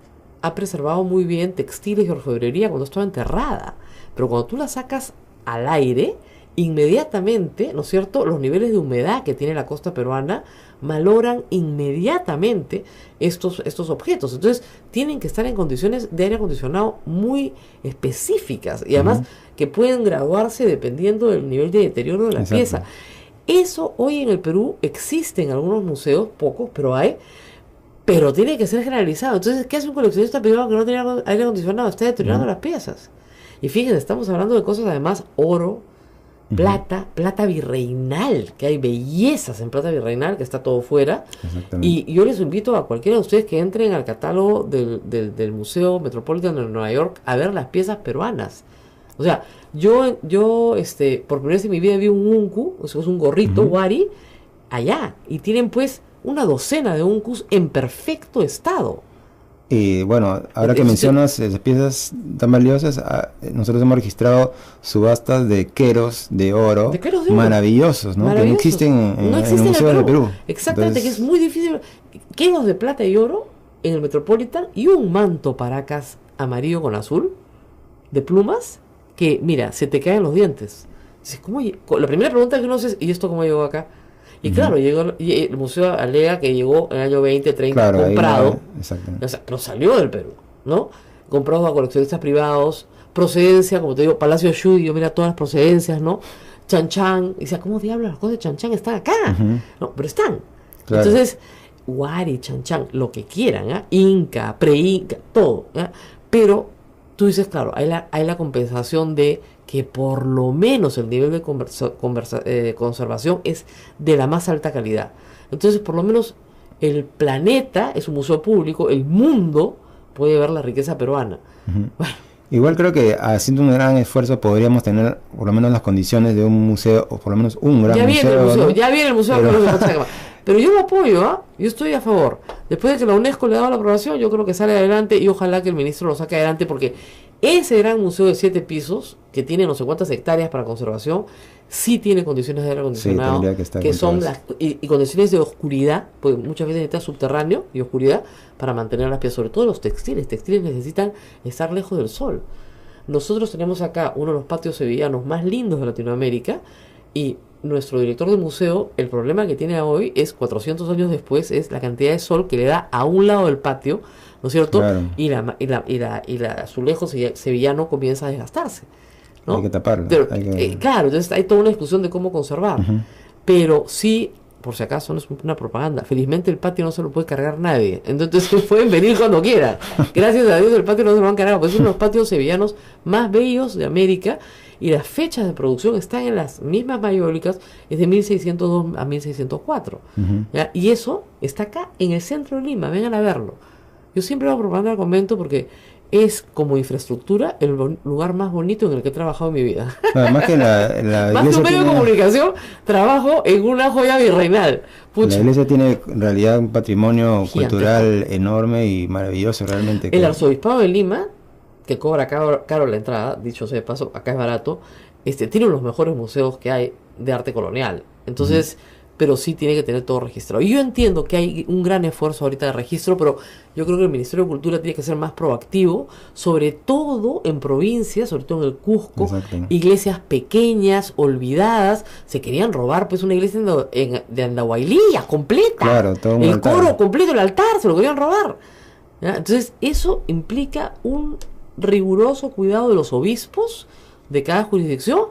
ha preservado muy bien textiles y orfebrería cuando estaba enterrada, pero cuando tú la sacas al aire, inmediatamente, ¿no es cierto?, los niveles de humedad que tiene la costa peruana malogran inmediatamente estos objetos. Entonces tienen que estar en condiciones de aire acondicionado muy específicas, y además que pueden graduarse dependiendo del nivel de deterioro de la pieza. Eso hoy en el Perú existe en algunos museos, pocos, pero hay, pero tiene que ser generalizado. Entonces, ¿qué hace un coleccionista privado que no tiene aire acondicionado? Está deteriorando las piezas. Y fíjense, estamos hablando de cosas además, oro, plata virreinal, que hay bellezas en plata virreinal, que está todo fuera. Y yo les invito a cualquiera de ustedes que entren al catálogo del Museo Metropolitan de Nueva York a ver las piezas peruanas. O sea, yo por primera vez en mi vida vi un uncu, o sea, es un gorrito wari, allá, y tienen pues una docena de uncus en perfecto estado. Y bueno, ahora que mencionas esas piezas tan valiosas, nosotros hemos registrado subastas de queros de oro, maravillosos, ¿no? Que no existen en el Museo del Perú. Exactamente. Entonces, que es muy difícil. Queros de plata y oro en el Metropolitan, y un manto Paracas amarillo con azul de plumas que, mira, se te caen los dientes. Dices, la primera pregunta que uno hace es, ¿y esto cómo llegó acá? Y claro, el museo alega que llegó en el año 20, 30, comprado, o sea, no salió del Perú, ¿no? Comprado a coleccionistas privados, procedencia, como te digo, Palacio Shudio, mira todas las procedencias, ¿no? Chan Chan, y dice, ¿cómo diablos las cosas de Chan Chan están acá? No, pero están. Entonces, Huari, Chan, lo que quieran, ¿eh? Inca, pre-Inca, todo, ¿eh? Pero tú dices, claro, hay la compensación de que por lo menos el nivel de conservación es de la más alta calidad. Entonces, por lo menos el planeta es un museo público, el mundo puede ver la riqueza peruana. Bueno. Igual creo que haciendo un gran esfuerzo podríamos tener por lo menos las condiciones de un museo, o por lo menos un gran museo. ¿No? Ya viene el museo. Pero yo lo apoyo, ¿ah? Yo estoy a favor. Después de que la UNESCO le ha dado la aprobación, yo creo que sale adelante y ojalá que el ministro lo saque adelante, porque ese gran museo de 7 pisos, que tiene no sé cuántas hectáreas para conservación, sí tiene condiciones de aire acondicionado, que son y condiciones de oscuridad, porque muchas veces necesita subterráneo y oscuridad para mantener las piezas, sobre todo los textiles. Textiles necesitan estar lejos del sol. Nosotros tenemos acá uno de los patios sevillanos más lindos de Latinoamérica, y nuestro director de museo, el problema que tiene hoy es 400 años después, es la cantidad de sol que le da a un lado del patio, ¿no es cierto? Claro. Y la azulejo sevillano comienza a desgastarse, ¿no? Hay que taparlo. Pero, claro, entonces hay toda una discusión de cómo conservar. Pero sí, por si acaso, no es una propaganda. Felizmente el patio no se lo puede cargar nadie. Entonces pueden venir cuando quieran. Gracias a Dios el patio no se lo han cargado. Pues es uno de los patios sevillanos más bellos de América. Y las fechas de producción están en las mismas mayólicas, es de 1602 a 1604. ¿Ya? Y eso está acá en el centro de Lima, vengan a verlo. Yo siempre hago propaganda al convento porque es como infraestructura el lugar más bonito en el que he trabajado en mi vida. Además que la más que un medio de comunicación, trabajo en una joya virreinal. Pucha. La iglesia tiene en realidad un patrimonio cultural enorme y maravilloso realmente. El arzobispado de Lima, que cobra caro la entrada, dicho sea de paso, acá es barato, tiene uno de los mejores museos que hay de arte colonial. Entonces, pero sí tiene que tener todo registrado. Y yo entiendo que hay un gran esfuerzo ahorita de registro, pero yo creo que el Ministerio de Cultura tiene que ser más proactivo, sobre todo en provincias, sobre todo en el Cusco, iglesias pequeñas, olvidadas. Se querían robar pues una iglesia de Andahuaylía completa. Claro, todo un altar. Coro completo, el altar, se lo querían robar. ¿Ya? Entonces, eso implica un riguroso cuidado de los obispos de cada jurisdicción,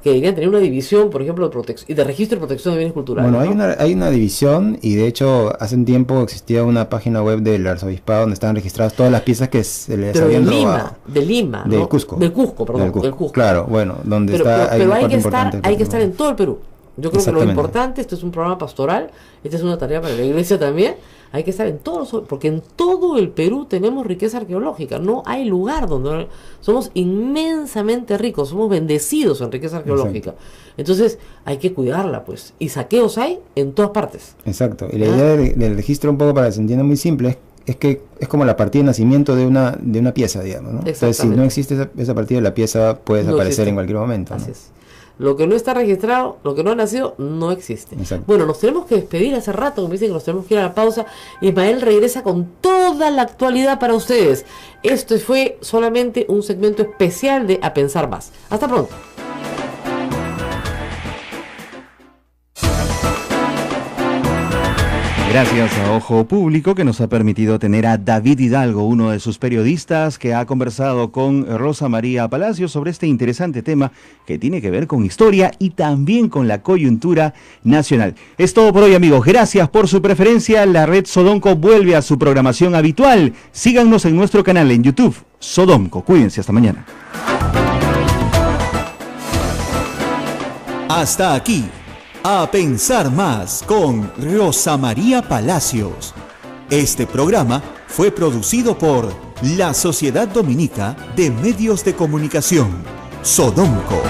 que deberían tener una división, por ejemplo, de registro y protección de bienes culturales. Bueno, ¿no? hay una división, y de hecho hace un tiempo existía una página web del arzobispado donde estaban registradas todas las piezas que se les habían robado. De Lima, del ¿no? Cusco. Del Cusco, perdón. Del Cusco. Claro, bueno, donde está... Pero hay que estar en todo el Perú. Yo creo que lo importante, esto es un programa pastoral, esta es una tarea para la iglesia también, hay que estar en todos, porque en todo el Perú tenemos riqueza arqueológica, no hay lugar donde somos inmensamente ricos, somos bendecidos en riqueza arqueológica. Entonces hay que cuidarla, pues, y saqueos hay en todas partes. Exacto, y la idea del registro, un poco para que se entienda muy simple, es que es como la partida de nacimiento de una pieza, digamos, ¿no? Entonces, si no existe esa partida de la pieza, puede desaparecer en cualquier momento, ¿no? Así es. Lo que no está registrado, lo que no ha nacido, no existe. Exacto. Bueno, nos tenemos que despedir hace rato, como dicen que nos tenemos que ir a la pausa. Ismael regresa con toda la actualidad para ustedes. Esto fue solamente un segmento especial de A Pensar Más. Hasta pronto. Gracias a Ojo Público, que nos ha permitido tener a David Hidalgo, uno de sus periodistas, que ha conversado con Rosa María Palacios sobre este interesante tema que tiene que ver con historia y también con la coyuntura nacional. Es todo por hoy, amigos. Gracias por su preferencia. La red Sodomco vuelve a su programación habitual. Síganos en nuestro canal en YouTube, Sodomco. Cuídense, hasta mañana. Hasta aquí. A Pensar Más con Rosa María Palacios. Este programa fue producido por la Sociedad Dominica de Medios de Comunicación, Sodomco.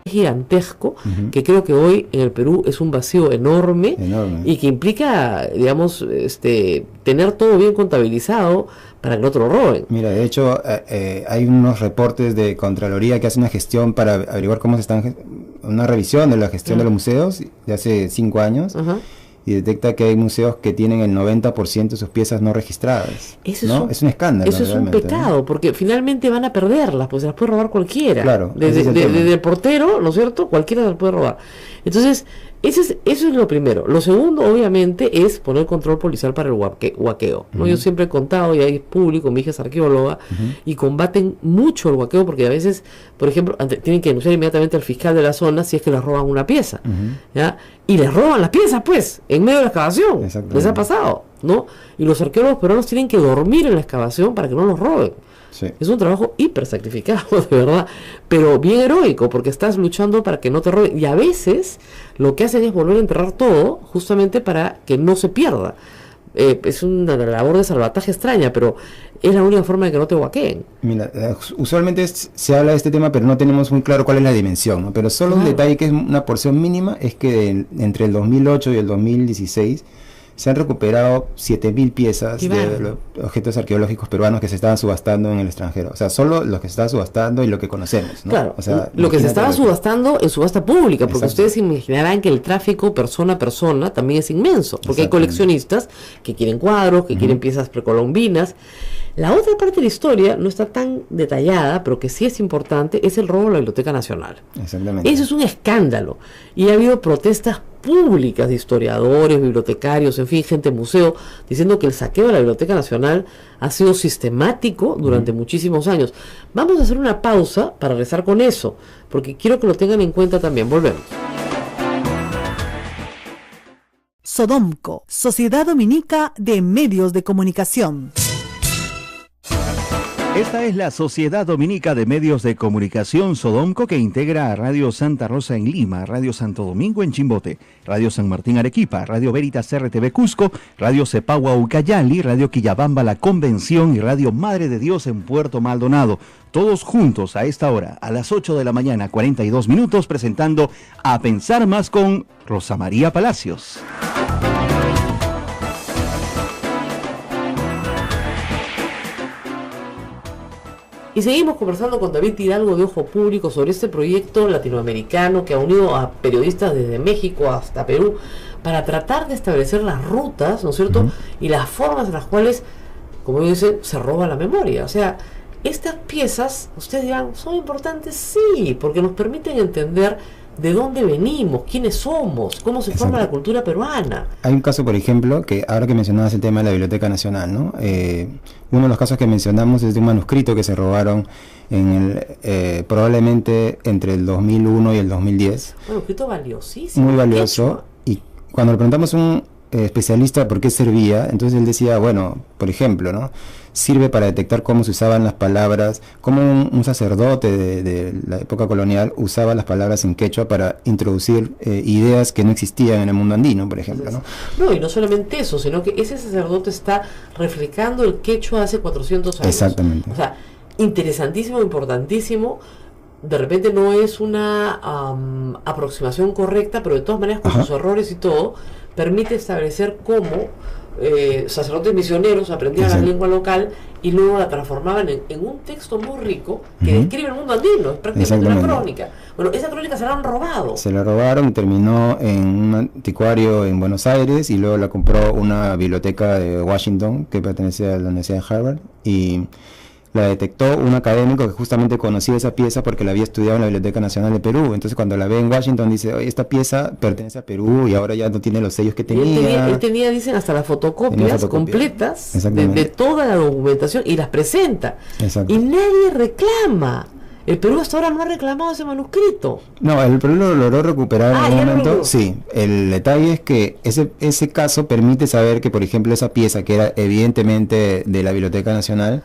Gigantesco, que creo que hoy en el Perú es un vacío enorme. Y que implica, digamos, tener todo bien contabilizado para que no te lo roben. Mira, de hecho, hay unos reportes de Contraloría que hace una gestión para averiguar cómo se están, una revisión de la gestión de los museos de hace 5 años. Y detecta que hay museos que tienen el 90% de sus piezas no registradas. Eso es un escándalo. Eso es un pecado, porque finalmente van a perderlas, pues se las puede robar cualquiera. Claro. Desde el portero, ¿no es cierto? Cualquiera se las puede robar. Entonces, Eso es lo primero. Lo segundo, obviamente, es poner control policial para el huaqueo, ¿no? Yo siempre he contado, y hay público, mi hija es arqueóloga, y combaten mucho el huaqueo, porque a veces, por ejemplo, tienen que denunciar inmediatamente al fiscal de la zona si es que les roban una pieza, ¿ya? Y les roban las piezas, pues, en medio de la excavación. Les ha pasado, ¿no? Y los arqueólogos peruanos tienen que dormir en la excavación para que no los roben. Sí. Es un trabajo hiper sacrificado, de verdad, pero bien heroico, porque estás luchando para que no te roben, y a veces lo que hacen es volver a enterrar todo justamente para que no se pierda. Es una labor de salvataje extraña, pero es la única forma de que no te huaqueen. Mira, usualmente se habla de este tema, pero no tenemos muy claro cuál es la dimensión, ¿no? Pero solo un detalle que es una porción mínima es que entre el 2008 y el 2016 se han recuperado 7.000 piezas de objetos arqueológicos peruanos que se estaban subastando en el extranjero. O sea, solo los que se estaban subastando y lo que conocemos, ¿no? Claro, o sea, lo que se estaba subastando en subasta pública, porque ustedes imaginarán que el tráfico persona a persona también es inmenso, porque hay coleccionistas que quieren cuadros, que quieren piezas precolombinas. La otra parte de la historia no está tan detallada, pero que sí es importante, es el robo a la Biblioteca Nacional. Exactamente. Eso es un escándalo. Y ha habido protestas públicas de historiadores, bibliotecarios, en fin, gente de museo, diciendo que el saqueo de la Biblioteca Nacional ha sido sistemático durante muchísimos años. Vamos a hacer una pausa para regresar con eso, porque quiero que lo tengan en cuenta también. Volvemos. Sodomco, Sociedad Dominica de Medios de Comunicación. Esta es la Sociedad Dominica de Medios de Comunicación Sodomco, que integra a Radio Santa Rosa en Lima, Radio Santo Domingo en Chimbote, Radio San Martín Arequipa, Radio Veritas RTV Cusco, Radio Cepagua Ucayali, Radio Quillabamba La Convención y Radio Madre de Dios en Puerto Maldonado. Todos juntos a esta hora, a las 8 de la mañana, 42 minutos, presentando A Pensar Más con Rosa María Palacios. Y seguimos conversando con David Hidalgo de Ojo Público sobre este proyecto latinoamericano que ha unido a periodistas desde México hasta Perú para tratar de establecer las rutas, ¿no es cierto? Y las formas en las cuales, como dicen, se roba la memoria. O sea, estas piezas, ustedes dirán, ¿son importantes? Sí, porque nos permiten entender de dónde venimos, quiénes somos, cómo se forma la cultura peruana. Hay un caso, por ejemplo, que ahora que mencionabas el tema de la Biblioteca Nacional, ¿no? Uno de los casos que mencionamos es de un manuscrito que se robaron probablemente entre el 2001 y el 2010. Un manuscrito valiosísimo. Muy valioso. Y cuando le preguntamos a un especialista por qué servía, entonces él decía, bueno, por ejemplo, ¿no? Sirve para detectar cómo se usaban las palabras, cómo un sacerdote de la época colonial usaba las palabras en quechua para introducir ideas que no existían en el mundo andino, por ejemplo, ¿no? No, y no solamente eso, sino que ese sacerdote está reflejando el quechua hace 400 años. Exactamente. O sea, interesantísimo, importantísimo. De repente no es una aproximación correcta, pero de todas maneras, con sus errores y todo, permite establecer cómo sacerdotes misioneros aprendían la lengua local y luego la transformaban en un texto muy rico que describe el mundo andino, es prácticamente una crónica. Bueno, esa crónica se la han robado. Se la robaron, terminó en un anticuario en Buenos Aires y luego la compró una biblioteca de Washington que pertenece a la Universidad de Harvard, y la detectó un académico que justamente conocía esa pieza porque la había estudiado en la Biblioteca Nacional de Perú. Entonces cuando la ve en Washington dice, oye, esta pieza pertenece a Perú y ahora ya no tiene los sellos que tenía. Él tenía, dicen, hasta las fotocopias completas de toda la documentación y las presenta. Exacto. Y nadie reclama. El Perú hasta ahora no ha reclamado ese manuscrito. No, el Perú lo logró recuperar en algún momento. Sí, el detalle es que ese caso permite saber que, por ejemplo, esa pieza que era evidentemente de la Biblioteca Nacional,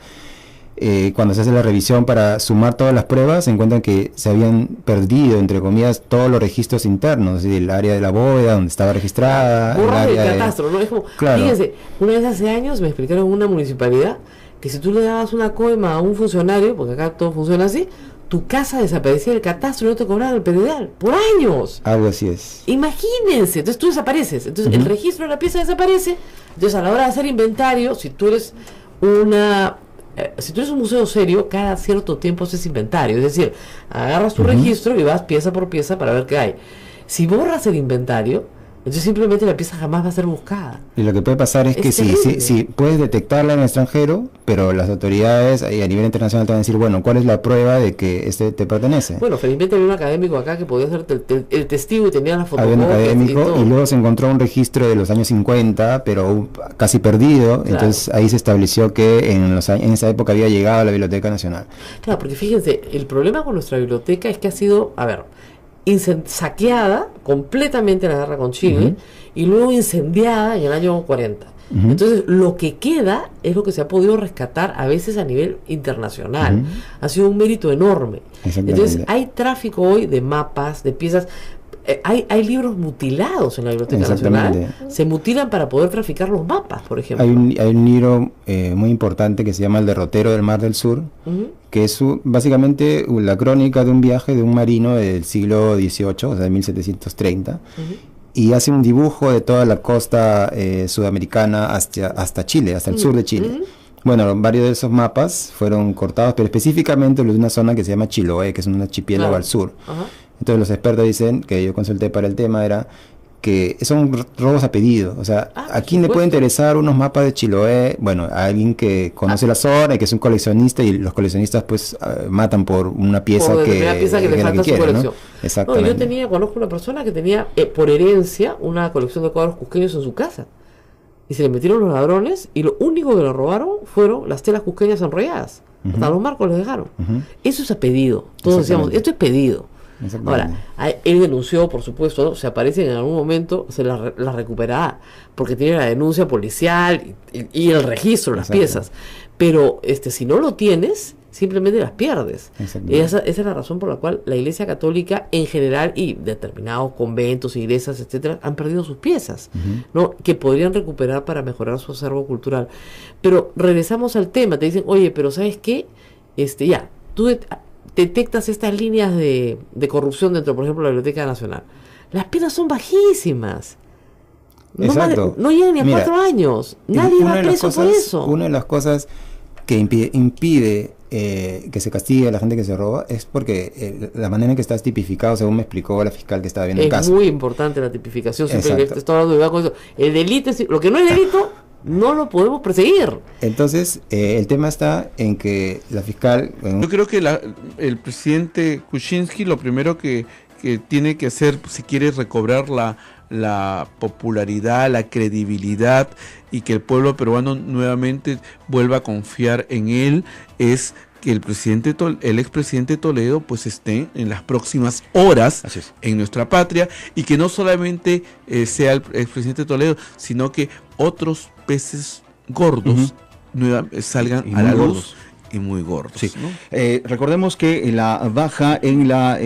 cuando se hace la revisión para sumar todas las pruebas, se encuentran que se habían perdido, entre comillas, todos los registros internos, es decir, el área de la bóveda donde estaba registrada, el área del catastro, ¿no? Es como, claro. Fíjense, una vez hace años me explicaron en una municipalidad que si tú le dabas una coima a un funcionario, porque acá todo funciona así, tu casa desaparecía del catastro y no te cobraban el predial por años. Algo así es. Imagínense, entonces tú desapareces, entonces el registro de la pieza desaparece, entonces a la hora de hacer inventario, si tú eres un museo serio, cada cierto tiempo haces inventario, es decir, agarras tu registro y vas pieza por pieza para ver qué hay. Si borras el inventario, Entonces simplemente la pieza jamás va a ser buscada. Y lo que puede pasar es que si puedes detectarla en el extranjero, pero las autoridades a nivel internacional te van a decir, bueno, ¿cuál es la prueba de que este te pertenece? Bueno, felizmente había un académico acá que podía ser el testigo y tenía las fotocopias. Había un académico y luego se encontró un registro de los años 50, pero casi perdido. Claro. Entonces ahí se estableció que en esa época había llegado a la Biblioteca Nacional. Claro, porque fíjense, el problema con nuestra biblioteca es que ha sido, saqueada completamente en la guerra con Chile y luego incendiada en el año 40. Entonces lo que queda es lo que se ha podido rescatar a veces a nivel internacional. Ha sido un mérito enorme. Entonces hay tráfico hoy de mapas, de piezas. Hay libros mutilados en la Biblioteca Nacional. Se mutilan para poder traficar los mapas, por ejemplo. Hay un libro muy importante que se llama El derrotero del Mar del Sur, que es básicamente la crónica de un viaje de un marino del siglo XVIII, o sea, de 1730, y hace un dibujo de toda la costa sudamericana hasta Chile, hasta el sur de Chile. Bueno, varios de esos mapas fueron cortados, pero específicamente los de una zona que se llama Chiloé, que es un archipiélago al sur. Entonces los expertos dicen, que yo consulté para el tema, era que son robos a pedido. O sea, ¿a quién le puede interesar unos mapas de Chiloé? Bueno, a alguien que conoce la zona y que es un coleccionista, y los coleccionistas pues matan por una pieza que le falta su colección. ¿no? Exactamente. Yo conozco una persona que tenía por herencia una colección de cuadros cusqueños en su casa. Y se le metieron los ladrones y lo único que le robaron fueron las telas cusqueñas enrolladas. Hasta los marcos les dejaron. Eso es a pedido. Todos decíamos, esto es pedido. Ahora, él denunció, por supuesto, ¿no? Se aparece en algún momento, se la recuperará, porque tiene la denuncia policial y el registro de las piezas. Pero si no lo tienes, simplemente las pierdes. Esa es la razón por la cual la Iglesia Católica en general y determinados conventos, iglesias, etcétera, han perdido sus piezas, ¿no? Que podrían recuperar para mejorar su acervo cultural. Pero regresamos al tema, te dicen, oye, pero ¿sabes qué? Tú detectas estas líneas de corrupción dentro, por ejemplo, de la Biblioteca Nacional. Las penas son bajísimas. No llegan ni a 4 años. Nadie va preso por eso. Una de las cosas que impide que se castigue a la gente que se roba es porque la manera en que estás tipificado, según me explicó la fiscal que estaba viendo el caso. Es muy importante la tipificación. Siempre que estoy hablando de con eso. El delito, lo que no es delito, no lo podemos perseguir. Entonces, el tema está en que la fiscal... Yo creo que el presidente Kuczynski lo primero que tiene que hacer, si quiere recobrar la popularidad, la credibilidad y que el pueblo peruano nuevamente vuelva a confiar en él, es que el expresidente Toledo pues esté en las próximas horas en nuestra patria, y que no solamente sea el expresidente Toledo, sino que otros peces gordos salgan a la luz. Y muy gordos. Sí. ¿No? Recordemos que la baja en la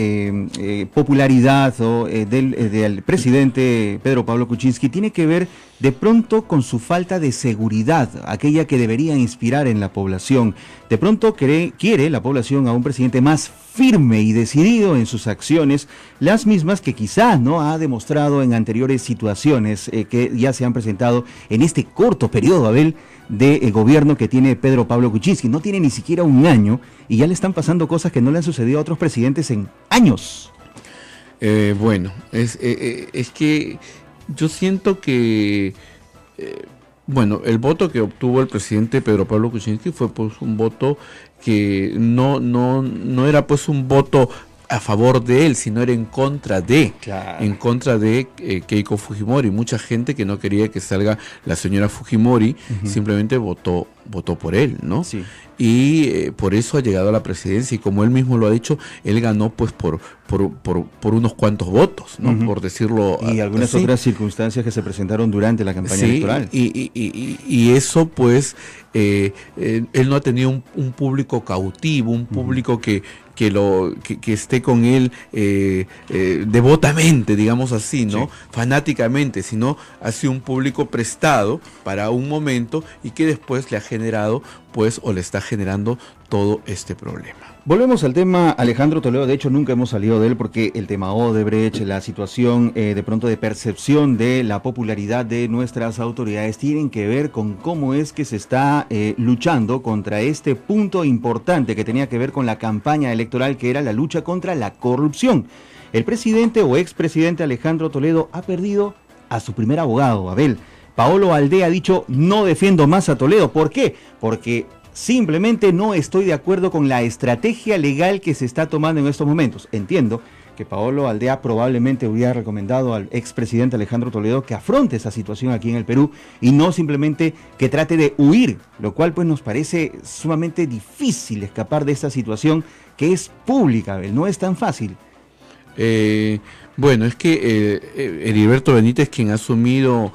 popularidad del presidente Pedro Pablo Kuczynski tiene que ver de pronto con su falta de seguridad, aquella que debería inspirar en la población. De pronto quiere la población a un presidente más firme y decidido en sus acciones, las mismas que quizás no ha demostrado en anteriores situaciones que ya se han presentado en este corto periodo, Abel, de gobierno que tiene Pedro Pablo Kuczynski. No tiene ni siquiera un año y ya le están pasando cosas que no le han sucedido a otros presidentes en años. Bueno, es que yo siento que el voto que obtuvo el presidente Pedro Pablo Kuczynski fue pues un voto que no era pues un voto a favor de él, sino era en contra de Keiko Fujimori. Mucha gente que no quería que salga la señora Fujimori simplemente votó por él, ¿no? Sí. Y por eso ha llegado a la presidencia, y como él mismo lo ha dicho, él ganó pues por unos cuantos votos, ¿no? Por decirlo así. Y algunas otras circunstancias que se presentaron durante la campaña electoral. Y eso pues él no ha tenido un público cautivo, un público que esté con él devotamente, digamos así, ¿no? Sí. Fanáticamente, sino ha sido un público prestado para un momento y que después le ha generado pues o le está generando todo este problema. Volvemos al tema Alejandro Toledo. De hecho nunca hemos salido de él porque el tema Odebrecht, la situación de pronto de percepción de la popularidad de nuestras autoridades tienen que ver con cómo es que se está luchando contra este punto importante que tenía que ver con la campaña electoral, que era la lucha contra la corrupción. El presidente o expresidente Alejandro Toledo ha perdido a su primer abogado, Abel. Paolo Aldea ha dicho, no defiendo más a Toledo. ¿Por qué? Porque simplemente no estoy de acuerdo con la estrategia legal que se está tomando en estos momentos. Entiendo que Paolo Aldea probablemente hubiera recomendado al expresidente Alejandro Toledo que afronte esa situación aquí en el Perú y no simplemente que trate de huir, lo cual pues nos parece sumamente difícil escapar de esta situación que es pública, Abel, no es tan fácil. Bueno, es que Heriberto Benítez, quien ha asumido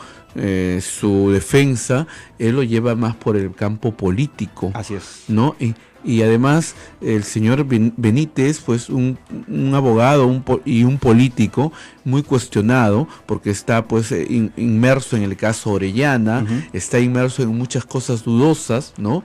su defensa, él lo lleva más por el campo político. Así es. ¿No? Y además el señor Benítez, pues un abogado y un político muy cuestionado, porque está pues inmerso en el caso Orellana, está inmerso en muchas cosas dudosas, ¿no?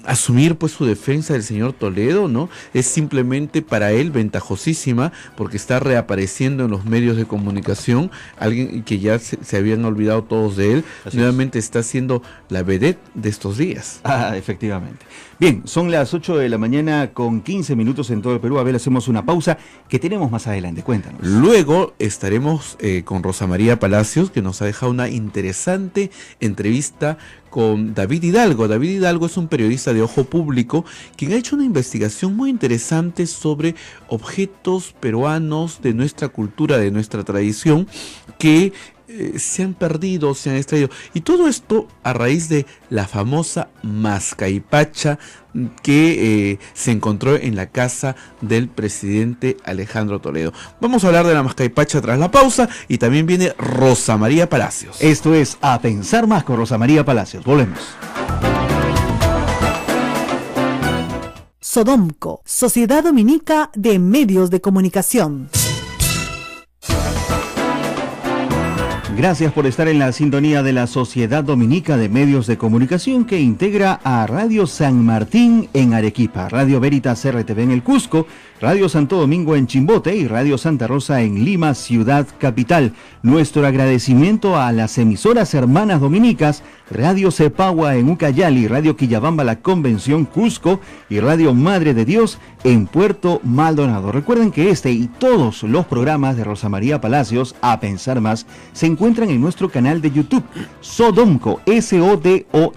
Asumir pues su defensa del señor Toledo, ¿no? Es simplemente para él ventajosísima, porque está reapareciendo en los medios de comunicación, alguien que ya se habían olvidado todos de él. Así nuevamente está siendo la vedette de estos días. Efectivamente. Bien, son las 8 de la mañana con 15 minutos en todo el Perú. A ver, hacemos una pausa que tenemos más adelante. Cuéntanos. Luego estaremos con Rosa María Palacios, que nos ha dejado una interesante entrevista con David Hidalgo. David Hidalgo es un periodista de ojo público quien ha hecho una investigación muy interesante sobre objetos peruanos de nuestra cultura, de nuestra tradición, que se han perdido, se han extraído. Y todo esto a raíz de la famosa mascaipacha que se encontró en la casa del presidente Alejandro Toledo. Vamos a hablar de la mascaipacha tras la pausa y también viene Rosa María Palacios. Esto es A Pensar Más con Rosa María Palacios. Volvemos. Sodomco, Sociedad Dominica de Medios de Comunicación. Gracias por estar en la sintonía de la Sociedad Dominica de Medios de Comunicación, que integra a Radio San Martín en Arequipa, Radio Veritas RTV en el Cusco, Radio Santo Domingo en Chimbote y Radio Santa Rosa en Lima, ciudad capital. Nuestro agradecimiento a las emisoras hermanas dominicas, Radio Cepagua en Ucayali, Radio Quillabamba La Convención Cusco y Radio Madre de Dios en Puerto Maldonado. Recuerden que este y todos los programas de Rosa María Palacios, A Pensar Más, se encuentran en nuestro canal de YouTube, Sodomco, SODOMCO.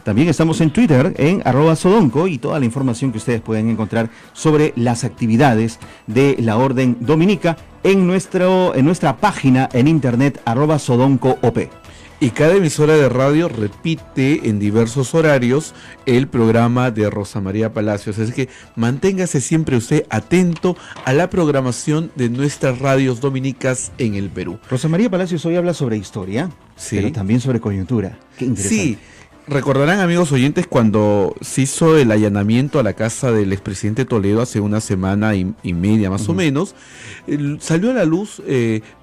También estamos en Twitter en @Sodomco y toda la información que ustedes pueden encontrar sobre las actividades de la Orden Dominica en nuestra página en internet @SodomcoOP. Y cada emisora de radio repite en diversos horarios el programa de Rosa María Palacios. Así que manténgase siempre usted atento a la programación de nuestras radios dominicas en el Perú. Rosa María Palacios hoy habla sobre historia, sí, pero también sobre coyuntura. Qué interesante. Sí. Recordarán, amigos oyentes, cuando se hizo el allanamiento a la casa del expresidente Toledo hace una semana y media más o menos, salió a la luz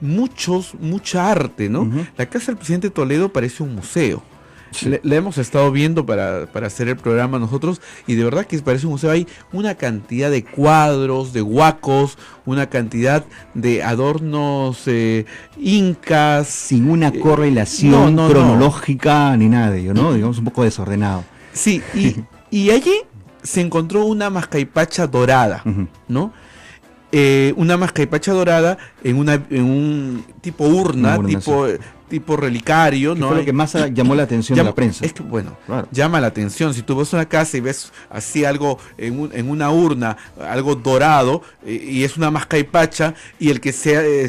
mucha arte, ¿no? La casa del presidente Toledo parece un museo. Sí. La hemos estado viendo para hacer el programa nosotros y de verdad que parece un museo. Hay una cantidad de cuadros, de huacos, una cantidad de adornos incas. Sin una correlación cronológica ni nada de ello, ¿no? Digamos un poco desordenado. Sí, y allí se encontró una mascaipacha dorada, ¿no? Una mascaipacha dorada en un tipo urna, tipo relicario, ¿no? Fue lo que más llamó la atención de la prensa. Es que, bueno, claro, llama la atención. Si tú vas a una casa y ves así algo en una urna, algo dorado, y es una mascaipacha, y el que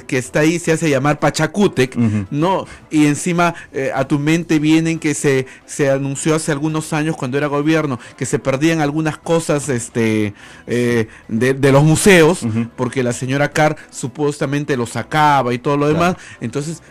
está ahí se hace llamar Pachacútec, ¿no? Y encima a tu mente vienen que se anunció hace algunos años, cuando era gobierno, que se perdían algunas cosas de los museos, porque la señora Carr supuestamente lo sacaba y todo lo demás. Entonces,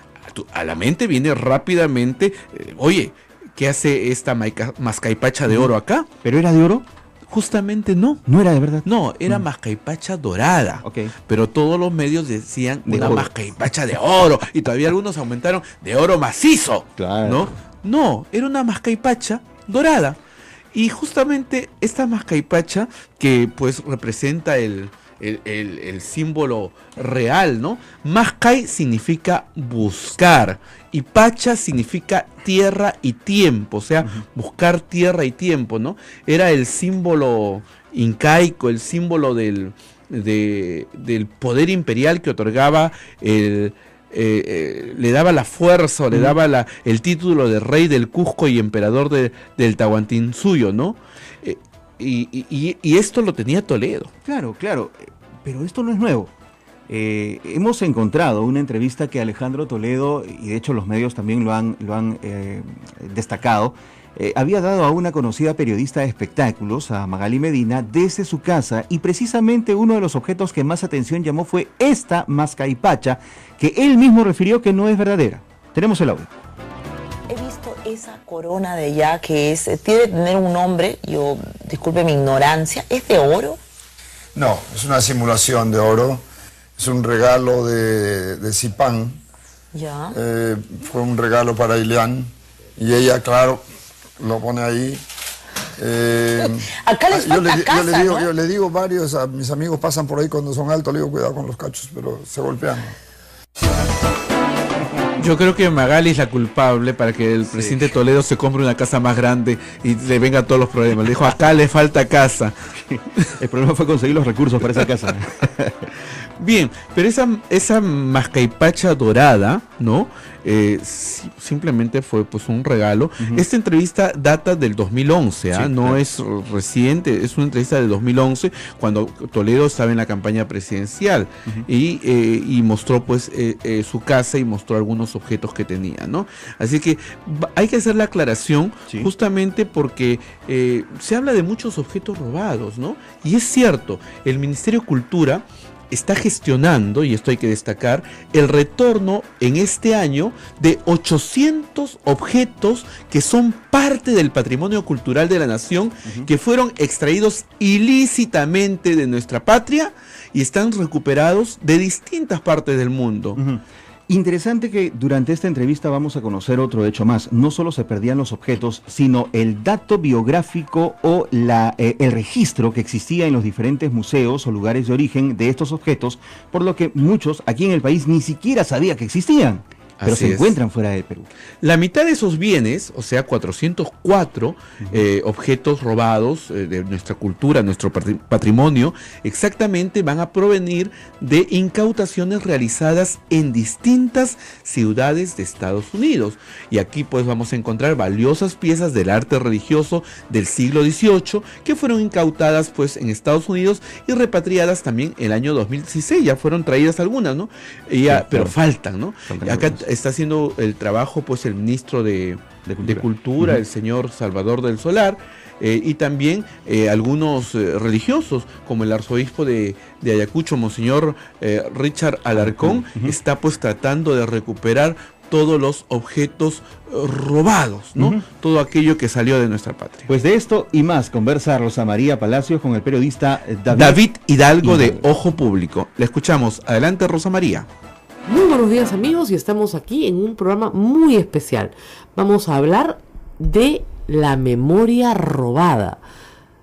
a la mente viene rápidamente, oye, ¿qué hace esta mascaipacha de oro acá? ¿Pero era de oro? Justamente no. ¿No era de verdad? No, era mascaipacha dorada. Okay. Pero todos los medios decían de una mascaipacha de oro. Y todavía algunos aumentaron de oro macizo. Claro. No, era una mascaipacha dorada. Y justamente esta mascaipacha, que pues representa el símbolo real, ¿no? Mascai significa buscar y pacha significa tierra y tiempo, o sea, buscar tierra y tiempo, ¿no? Era el símbolo incaico, el símbolo del del poder imperial que otorgaba le daba la fuerza o le daba el título de rey del Cusco y emperador del Tahuantinsuyo, ¿no? Y esto lo tenía Toledo. Claro, pero esto no es nuevo. Hemos encontrado una entrevista que Alejandro Toledo, y de hecho los medios también lo han destacado, había dado a una conocida periodista de espectáculos, a Magali Medina, desde su casa, y precisamente uno de los objetos que más atención llamó fue esta mascaipacha, que él mismo refirió que no es verdadera. Tenemos el audio. He visto esa corona de allá que tiene que tener un nombre, disculpe mi ignorancia, ¿es de oro? No, es una simulación de oro, es un regalo de Zipán. Ya. Fue un regalo para Ileán y ella, claro, lo pone ahí. Acá les falta casa, ¿no? Yo le digo varios, a mis amigos pasan por ahí cuando son altos, le digo cuidado con los cachos, pero se golpean. Yo creo que Magali es la culpable para que el presidente Toledo se compre una casa más grande y le vengan todos los problemas. Le dijo, acá le falta casa. El problema fue conseguir los recursos para esa casa. Bien, pero esa mascaipacha dorada, ¿no? Simplemente fue pues un regalo. Esta entrevista data del 2011, ¿ah? Sí, no es reciente, es una entrevista del 2011 cuando Toledo estaba en la campaña presidencial y mostró pues su casa y mostró algunos objetos que tenía, ¿no? Así que hay que hacer la aclaración justamente porque se habla de muchos objetos robados, ¿no? Y es cierto, el Ministerio de Cultura está gestionando, y esto hay que destacar, el retorno en este año de 800 objetos que son parte del patrimonio cultural de la nación, que fueron extraídos ilícitamente de nuestra patria y están recuperados de distintas partes del mundo. Interesante que durante esta entrevista vamos a conocer otro hecho más. No solo se perdían los objetos, sino el dato biográfico o el registro que existía en los diferentes museos o lugares de origen de estos objetos, por lo que muchos aquí en el país ni siquiera sabían que existían, pero se encuentran fuera del Perú. La mitad de esos bienes, o sea 404 objetos robados de nuestra cultura, nuestro patrimonio, exactamente van a provenir de incautaciones realizadas en distintas ciudades de Estados Unidos. Y aquí pues vamos a encontrar valiosas piezas del arte religioso del siglo XVIII que fueron incautadas pues en Estados Unidos y repatriadas también el año 2016. Ya fueron traídas algunas, ¿no? Pero faltan, ¿no? Acá está haciendo el trabajo pues el ministro de Cultura, el señor Salvador del Solar, y también algunos religiosos, como el arzobispo de Ayacucho, Monseñor Richard Alarcón, está pues tratando de recuperar todos los objetos robados, ¿no? Todo aquello que salió de nuestra patria. Pues de esto y más conversa Rosa María Palacios con el periodista David Hidalgo de Ojo Público. Le escuchamos. Adelante, Rosa María. Muy buenos días, amigos, y estamos aquí en un programa muy especial. Vamos a hablar de la memoria robada.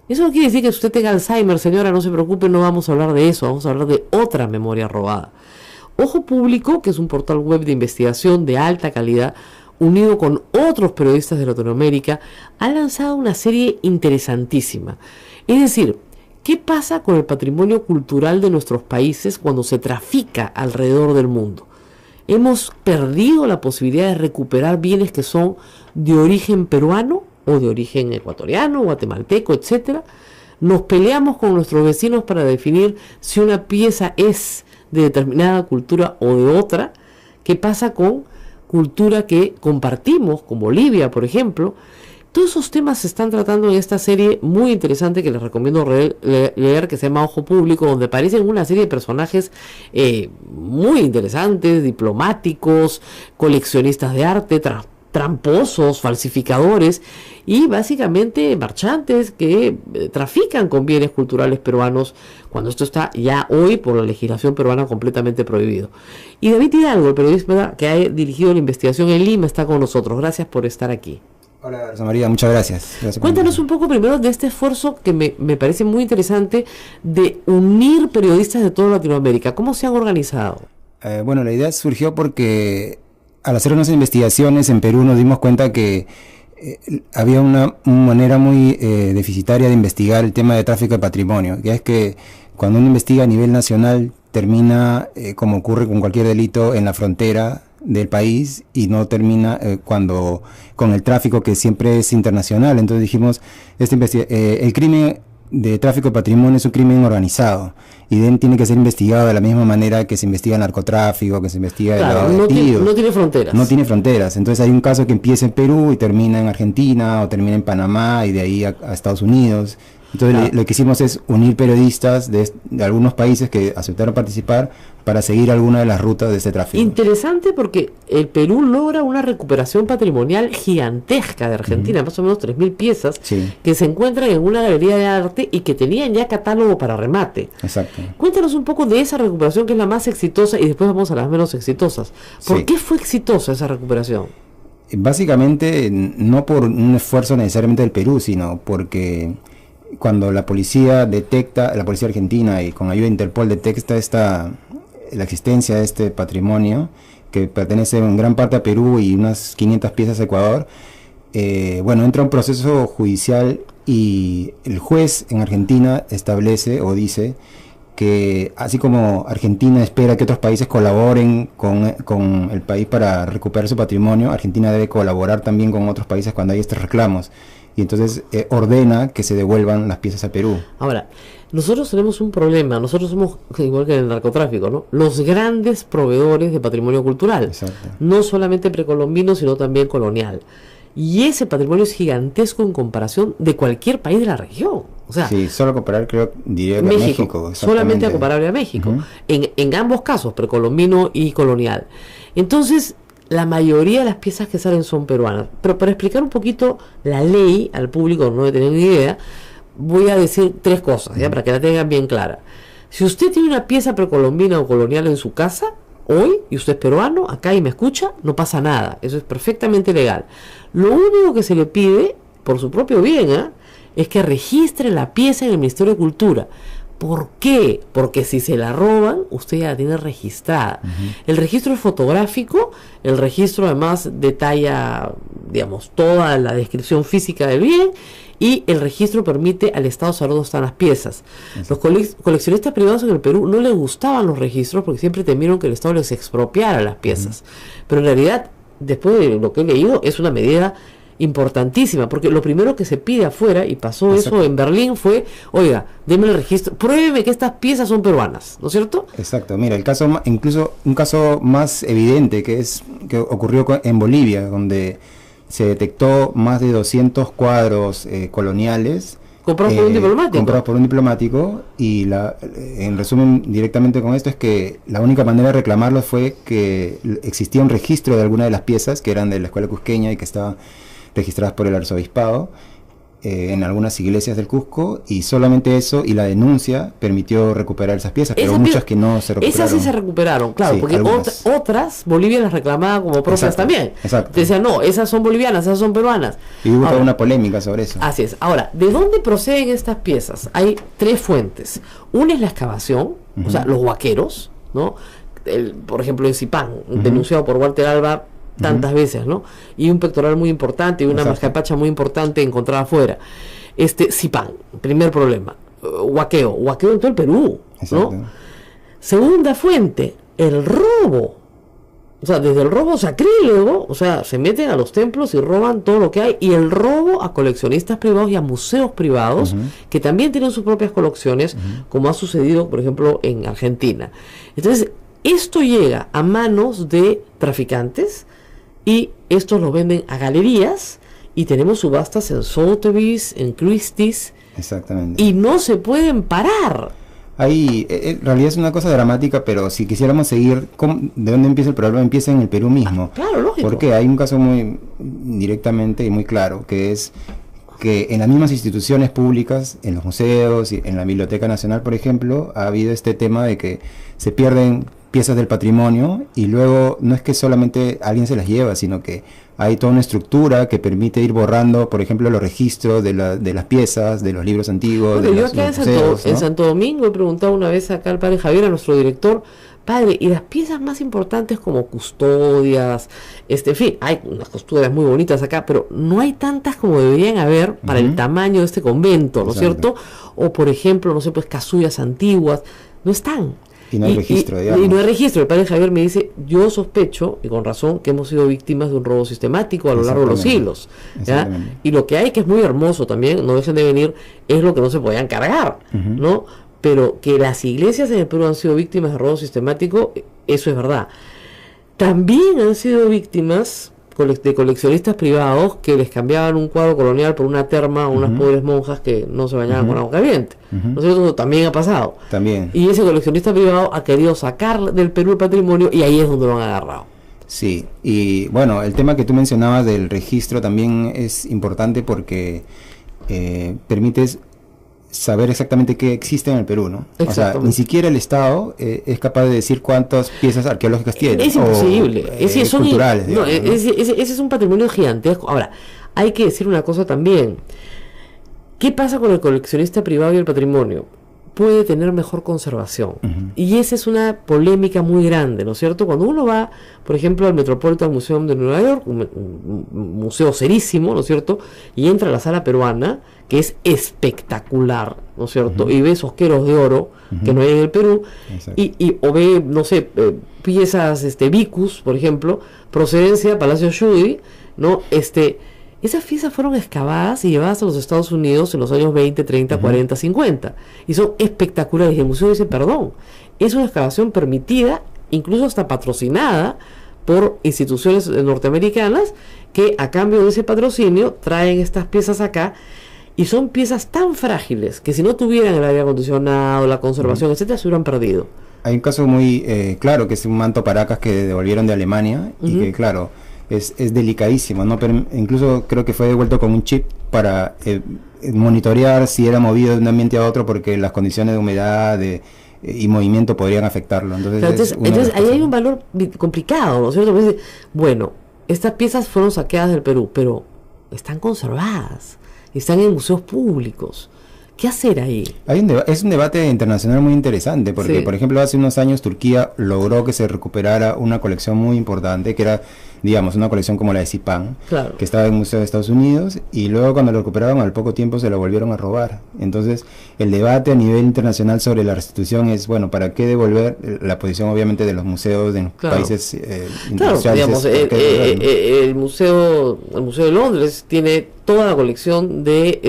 Eso no quiere decir que usted tenga Alzheimer, señora, no se preocupe, no vamos a hablar de eso, vamos a hablar de otra memoria robada. Ojo Público, que es un portal web de investigación de alta calidad, unido con otros periodistas de Latinoamérica, ha lanzado una serie interesantísima. Es decir, ¿qué pasa con el patrimonio cultural de nuestros países cuando se trafica alrededor del mundo? Hemos perdido la posibilidad de recuperar bienes que son de origen peruano o de origen ecuatoriano, guatemalteco, etcétera. Nos peleamos con nuestros vecinos para definir si una pieza es de determinada cultura o de otra. ¿Qué pasa con cultura que compartimos, como Bolivia, por ejemplo? Todos esos temas se están tratando en esta serie muy interesante que les recomiendo leer, que se llama Ojo Público, donde aparecen una serie de personajes muy interesantes, diplomáticos, coleccionistas de arte, tramposos, falsificadores y básicamente marchantes que trafican con bienes culturales peruanos, cuando esto está ya hoy por la legislación peruana completamente prohibido. Y David Hidalgo, el periodista que ha dirigido la investigación en Lima, está con nosotros. Gracias por estar aquí. Hola, Rosa María, muchas gracias. Cuéntanos un poco primero de este esfuerzo que me parece muy interesante de unir periodistas de toda Latinoamérica. ¿Cómo se han organizado? Bueno, la idea surgió porque al hacer unas investigaciones en Perú nos dimos cuenta que había una manera muy deficitaria de investigar el tema de tráfico de patrimonio, que es que cuando uno investiga a nivel nacional termina, como ocurre con cualquier delito, en la frontera del país y no termina cuando con el tráfico, que siempre es internacional. Entonces dijimos, el crimen de tráfico de patrimonio es un crimen organizado y tiene que ser investigado de la misma manera que se investiga el narcotráfico, que se investiga el no tiene fronteras. No tiene fronteras. Entonces hay un caso que empieza en Perú y termina en Argentina, o termina en Panamá y de ahí a Estados Unidos. Entonces lo que hicimos es unir periodistas de algunos países que aceptaron participar para seguir alguna de las rutas de este tráfico. Interesante, porque el Perú logra una recuperación patrimonial gigantesca de Argentina, más o menos 3.000 piezas, que se encuentran en una galería de arte y que tenían ya catálogo para remate. Exacto. Cuéntanos un poco de esa recuperación, que es la más exitosa, y después vamos a las menos exitosas. ¿Por qué fue exitosa esa recuperación? Básicamente, no por un esfuerzo necesariamente del Perú, sino porque cuando la policía argentina y con ayuda de Interpol detecta la existencia de este patrimonio que pertenece en gran parte a Perú y unas 500 piezas a Ecuador, entra un proceso judicial y el juez en Argentina establece o dice que así como Argentina espera que otros países colaboren con el país para recuperar su patrimonio, Argentina debe colaborar también con otros países cuando hay estos reclamos. Y entonces ordena que se devuelvan las piezas a Perú. Ahora, nosotros tenemos un problema. Nosotros somos, igual que en el narcotráfico, ¿no?, los grandes proveedores de patrimonio cultural. Exacto. No solamente precolombino, sino también colonial. Y ese patrimonio es gigantesco en comparación de cualquier país de la región. O sea, sí, solo comparar, diría que México. Solamente comparable a México. En ambos casos, precolombino y colonial. Entonces, la mayoría de las piezas que salen son peruanas. Pero para explicar un poquito la ley al público, no debe tener ni idea, voy a decir 3 cosas, para que la tengan bien clara. Si usted tiene una pieza precolombina o colonial en su casa hoy, y usted es peruano, acá y me escucha, no pasa nada. Eso es perfectamente legal. Lo único que se le pide, por su propio bien, es que registre la pieza en el Ministerio de Cultura. ¿Por qué? Porque si se la roban, usted ya la tiene registrada. El registro es fotográfico, el registro además detalla, digamos, toda la descripción física del bien, y el registro permite al Estado saber dónde están las piezas. Los coleccionistas privados en el Perú no les gustaban los registros porque siempre temieron que el Estado les expropiara las piezas. Pero en realidad, después de lo que he leído, es una medida importantísima, porque lo primero que se pide afuera, y pasó eso en Berlín, fue: oiga, deme el registro, pruébeme que estas piezas son peruanas, ¿no es cierto? Exacto. Mira, incluso un caso más evidente que ocurrió en Bolivia, donde se detectó más de 200 cuadros coloniales comprados por un diplomático. Y en resumen, directamente con esto, es que la única manera de reclamarlos fue que existía un registro de alguna de las piezas que eran de la escuela cusqueña y que estaban registradas por el arzobispado en algunas iglesias del Cusco, y solamente eso y la denuncia permitió recuperar esas piezas, pero muchas que no se recuperaron. Esas sí se recuperaron, claro, sí, porque otras Bolivia las reclamaba como propias también. Exacto. Decían, no, esas son bolivianas, esas son peruanas. Y hubo toda una polémica sobre eso. Así es. Ahora, ¿de dónde proceden estas piezas? Hay 3 fuentes. Una es la excavación, o sea, los huaqueros, ¿no? Por ejemplo, en Zipán, denunciado por Walter Alba tantas veces, ¿no? Y un pectoral muy importante y una mascapacha muy importante encontrada afuera. Zipán, primer problema. Huaqueo en todo el Perú, ¿no? Segunda fuente, el robo. O sea, desde el robo sacrílego, o sea, se meten a los templos y roban todo lo que hay, y el robo a coleccionistas privados y a museos privados, que también tienen sus propias colecciones, como ha sucedido, por ejemplo, en Argentina. Entonces, esto llega a manos de traficantes, y estos lo venden a galerías, y tenemos subastas en Sotheby's, en Christie's. Exactamente. Y no se pueden parar. Ahí, en realidad es una cosa dramática, pero si quisiéramos seguir, ¿de dónde empieza el problema? Empieza en el Perú mismo. Claro, lógico. Porque hay un caso muy directamente y muy claro, que es que en las mismas instituciones públicas, en los museos y en la Biblioteca Nacional, por ejemplo, ha habido este tema de que se pierden piezas del patrimonio y luego no es que solamente alguien se las lleva, sino que hay toda una estructura que permite ir borrando, por ejemplo, los registros de las piezas, de los libros antiguos. Bueno, yo acá en Santo Domingo he preguntado una vez acá al padre Javier, a nuestro director, Padre, y las piezas más importantes como custodias, en fin, hay unas custodias muy bonitas acá, pero no hay tantas como deberían haber para el tamaño de este convento, ¿no es cierto? O por ejemplo, no sé, pues casullas antiguas, no están. Y no hay registro, digamos. Y no hay registro. El padre Javier me dice, yo sospecho, y con razón, que hemos sido víctimas de un robo sistemático a lo largo de los siglos. ¿Ya? Y lo que hay, que es muy hermoso también, no dejen de venir, es lo que no se podían cargar, ¿no? Pero que las iglesias en el Perú han sido víctimas de robo sistemático, eso es verdad. También han sido víctimas de coleccionistas privados que les cambiaban un cuadro colonial por una terma a unas pobres monjas que no se bañaban con agua caliente. ¿No es cierto? Eso también ha pasado. También. Y ese coleccionista privado ha querido sacar del Perú el patrimonio y ahí es donde lo han agarrado. Sí, y bueno, el tema que tú mencionabas del registro también es importante porque permites saber exactamente qué existe en el Perú, ¿no? O sea, ni siquiera el Estado es capaz de decir cuántas piezas arqueológicas tiene. Es imposible. Son culturales. No, digamos, ¿no? Ese es un patrimonio gigantesco. Ahora, hay que decir una cosa también. ¿Qué pasa con el coleccionista privado y el patrimonio? Puede tener mejor conservación. Y esa es una polémica muy grande, ¿no es cierto? Cuando uno va, por ejemplo, al Metropolitan Museum de Nueva York, un museo serísimo, ¿no es cierto? Y entra a la sala peruana, que es espectacular, ¿no es cierto? Y ve esos queros de oro que no hay en el Perú, o ve, no sé, piezas vicus, por ejemplo, procedencia Palacio Schuy, ¿no? Esas piezas fueron excavadas y llevadas a los Estados Unidos en los años 20, 30, 40, 50. Y son espectaculares. Y el museo dice, perdón, es una excavación permitida, incluso hasta patrocinada por instituciones norteamericanas, que a cambio de ese patrocinio traen estas piezas acá. Y son piezas tan frágiles que si no tuvieran el aire acondicionado, la conservación, etcétera, se hubieran perdido. Hay un caso muy claro, que es un manto Paracas que devolvieron de Alemania y que, claro, es delicadísimo, ¿no? Pero incluso creo que fue devuelto con un chip para monitorear si era movido de un ambiente a otro, porque las condiciones de humedad y movimiento podrían afectarlo. Entonces ahí hay un valor complicado, ¿no es cierto? Pues, bueno, estas piezas fueron saqueadas del Perú, pero están conservadas, están en museos públicos. ¿Qué hacer ahí? Es un debate internacional muy interesante, porque, por ejemplo, hace unos años Turquía logró que se recuperara una colección muy importante, que era, digamos, una colección como la de Zipan, que estaba en el Museo de Estados Unidos, y luego cuando lo recuperaron, al poco tiempo se lo volvieron a robar. Entonces, el debate a nivel internacional sobre la restitución es, bueno, ¿para qué devolver? La posición, obviamente, de los museos de los países industriales. Digamos, el museo de Londres tiene toda la colección de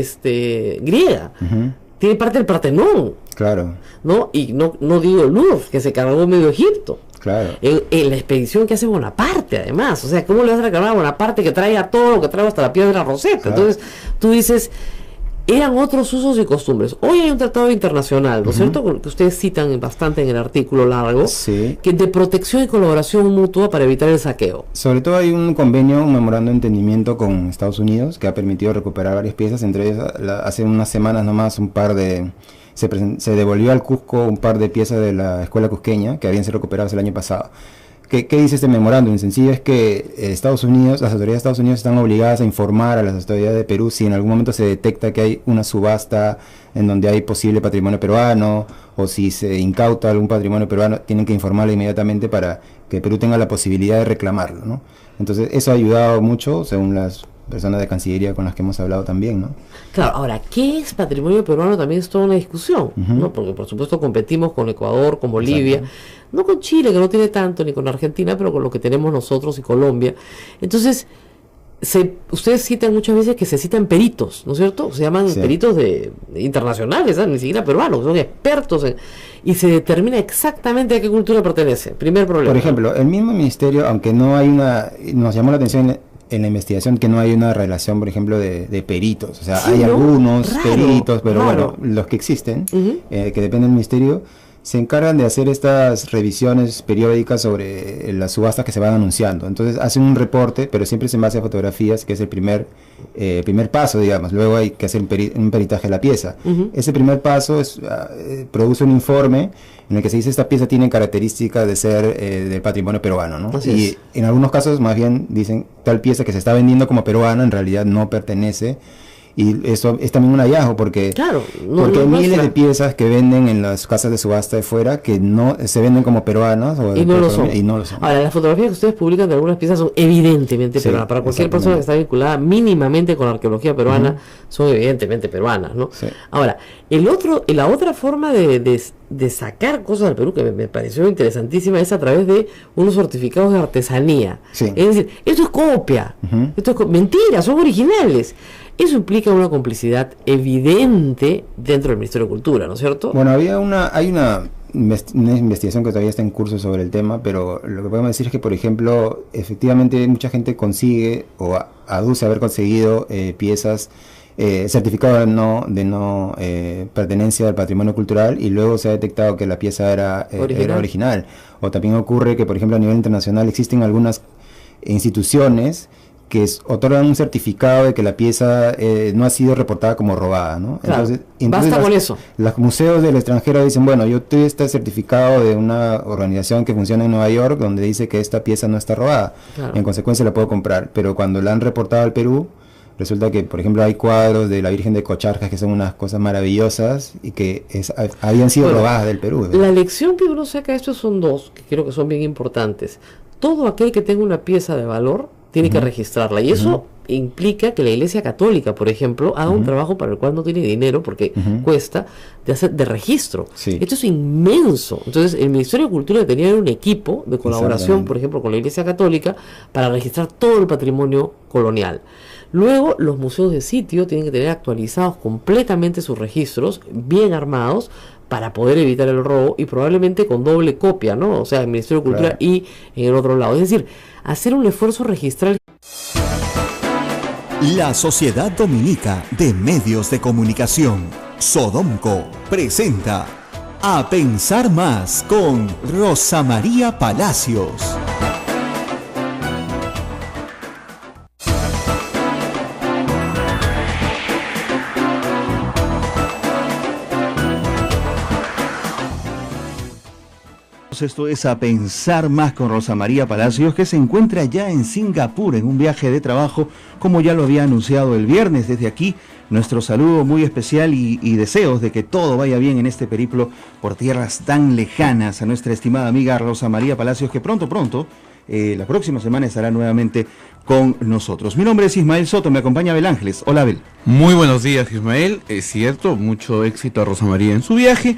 griega. Tiene parte del Partenón. Claro. ¿No? Y no digo el Louvre, que se cargó medio Egipto. Claro. En la expedición que hace Bonaparte, además. O sea, ¿cómo le vas a reclamar a Bonaparte que traiga todo lo que trae hasta la piedra Rosetta? Claro. Entonces, tú dices, eran otros usos y costumbres. Hoy hay un tratado internacional, ¿no es cierto? Que ustedes citan bastante en el artículo largo, que de protección y colaboración mutua para evitar el saqueo. Sobre todo hay un convenio, un memorando de entendimiento con Estados Unidos que ha permitido recuperar varias piezas, entre ellas hace unas semanas nomás se devolvió al Cusco un par de piezas de la escuela cusqueña que habían sido recuperadas el año pasado. ¿Qué dice este memorándum? En sencillo es que las autoridades de Estados Unidos están obligadas a informar a las autoridades de Perú si en algún momento se detecta que hay una subasta en donde hay posible patrimonio peruano, o si se incauta algún patrimonio peruano, tienen que informarle inmediatamente para que Perú tenga la posibilidad de reclamarlo, ¿no? Entonces eso ha ayudado mucho, según las personas de Cancillería con las que hemos hablado también, ¿no? Claro, ahora, ¿qué es patrimonio peruano? También es toda una discusión, ¿no? Porque por supuesto competimos con Ecuador, con Bolivia, no con Chile, que no tiene tanto, ni con Argentina, pero con lo que tenemos nosotros y Colombia. Entonces, ustedes citan muchas veces que se citan peritos, ¿no es cierto? Se llaman peritos internacionales, ni siquiera peruanos, son expertos y se determina exactamente a qué cultura pertenece. Primer problema. Por ejemplo, el mismo ministerio, aunque no hay nos llamó la atención en la investigación que no hay una relación, por ejemplo, de peritos. O sea, hay algunos peritos, pero bueno, los que existen, que dependen del ministerio, se encargan de hacer estas revisiones periódicas sobre las subastas que se van anunciando. Entonces hacen un reporte, pero siempre se basa en fotografías, que es el primer paso, digamos. Luego hay que hacer un peritaje de la pieza. Ese primer paso produce un informe en el que se dice esta pieza tiene características de ser del patrimonio peruano, ¿no? Y en algunos casos más bien dicen tal pieza que se está vendiendo como peruana en realidad no pertenece. Y eso es también un hallazgo porque, claro, porque hay miles muestra. de piezas que venden en las casas de subasta de fuera que no se venden como peruanas Y no lo son. y no lo son. Ahora, las fotografías que ustedes publican de algunas piezas son evidentemente Sí, peruanas. Para cualquier persona que está vinculada mínimamente con la arqueología peruana, son evidentemente peruanas, ¿no? Sí. Ahora, la otra forma de sacar cosas del Perú que me pareció interesantísima es a través de unos certificados de artesanía. Sí. Es decir, esto es copia, esto es mentira, son originales. Eso implica una complicidad evidente dentro del Ministerio de Cultura, ¿no es cierto? Bueno, hay una investigación que todavía está en curso sobre el tema, pero lo que podemos decir es que, por ejemplo, efectivamente mucha gente consigue o aduce haber conseguido piezas, certificado de no pertenencia al patrimonio cultural, y luego se ha detectado que la pieza era original. O también ocurre que, por ejemplo, a nivel internacional existen algunas instituciones que otorgan un certificado de que la pieza no ha sido reportada como robada, ¿no? Claro, entonces basta con eso. Los museos del extranjero dicen, bueno, yo tengo este certificado de una organización que funciona en Nueva York donde dice que esta pieza no está robada. Claro. En consecuencia la puedo comprar, pero cuando la han reportado al Perú, resulta que, por ejemplo, hay cuadros de la Virgen de Cocharcas que son unas cosas maravillosas y que habían sido robadas del Perú, ¿verdad? La lección que uno saca de esto son dos, que creo que son bien importantes. Todo aquel que tenga una pieza de valor tiene que registrarla, y eso implica que la Iglesia Católica, por ejemplo, haga un trabajo para el cual no tiene dinero porque cuesta de registro. Sí. Esto es inmenso. Entonces el Ministerio de Cultura tenía un equipo de colaboración, Exactamente. por ejemplo, con la Iglesia Católica para registrar todo el patrimonio colonial. Luego, los museos de sitio tienen que tener actualizados completamente sus registros, bien armados, para poder evitar el robo, y probablemente con doble copia, ¿no? O sea, el Ministerio de Cultura y en el otro lado. Es decir, hacer un esfuerzo registral. La Sociedad Dominica de Medios de Comunicación, Sodomco, presenta A Pensar Más con Rosa María Palacios. Esto es A Pensar Más con Rosa María Palacios, que se encuentra ya en Singapur en un viaje de trabajo, como ya lo había anunciado el viernes. Desde aquí, nuestro saludo muy especial y deseos de que todo vaya bien en este periplo por tierras tan lejanas a nuestra estimada amiga Rosa María Palacios, que pronto, la próxima semana estará nuevamente con nosotros. Mi nombre es Ismael Soto, me acompaña Abel Ángeles. Hola, Abel. Muy buenos días, Ismael. Es cierto, mucho éxito a Rosa María en su viaje.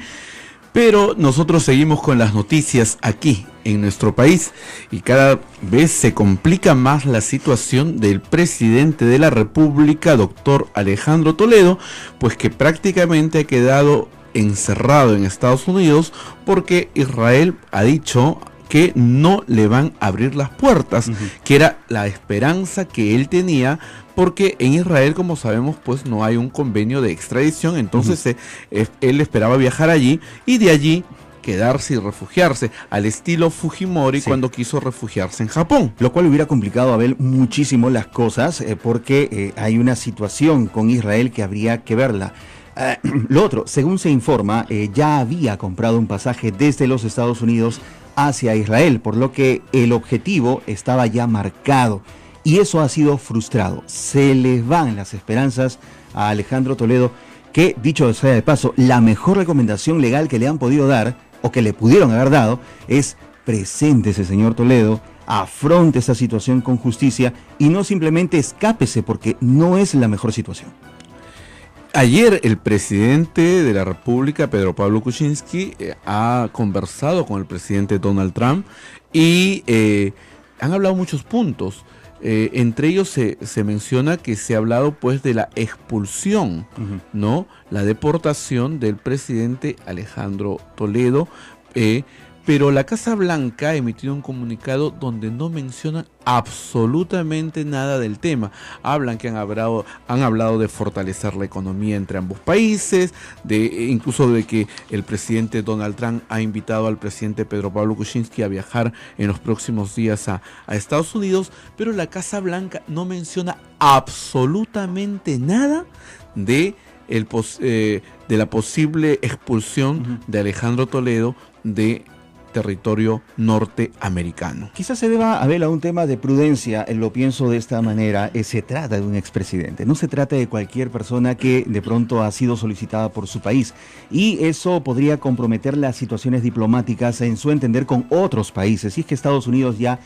Pero nosotros seguimos con las noticias aquí en nuestro país, y cada vez se complica más la situación del presidente de la República, doctor Alejandro Toledo, pues que prácticamente ha quedado encerrado en Estados Unidos porque Israel ha dicho que no le van a abrir las puertas, que era la esperanza que él tenía, porque en Israel, como sabemos, pues no hay un convenio de extradición. Entonces él esperaba viajar allí y de allí quedarse y refugiarse, al estilo Fujimori cuando quiso refugiarse en Japón. Lo cual hubiera complicado, Abel, muchísimo las cosas, porque hay una situación con Israel que habría que verla. Lo otro, según se informa, ya había comprado un pasaje desde los Estados Unidos hacia Israel, por lo que el objetivo estaba ya marcado, y eso ha sido frustrado. Se les van las esperanzas a Alejandro Toledo, que, dicho sea de paso, la mejor recomendación legal que le han podido dar, o que le pudieron haber dado, es: preséntese, señor Toledo, afronte esa situación con justicia y no simplemente escápese, porque no es la mejor situación. Ayer el presidente de la República, Pedro Pablo Kuczynski, ha conversado con el presidente Donald Trump y han hablado muchos puntos. Entre ellos se menciona que se ha hablado pues de la expulsión, ¿no? La deportación del presidente Alejandro Toledo, pero la Casa Blanca ha emitido un comunicado donde no menciona absolutamente nada del tema. Hablan que han hablado de fortalecer la economía entre ambos países, incluso de que el presidente Donald Trump ha invitado al presidente Pedro Pablo Kuczynski a viajar en los próximos días a Estados Unidos, pero la Casa Blanca no menciona absolutamente nada de la posible expulsión de Alejandro Toledo de territorio norteamericano. Quizás se deba, Abel, a un tema de prudencia, lo pienso de esta manera, se trata de un expresidente, no se trata de cualquier persona que de pronto ha sido solicitada por su país, y eso podría comprometer las situaciones diplomáticas en su entender con otros países, si es que Estados Unidos ya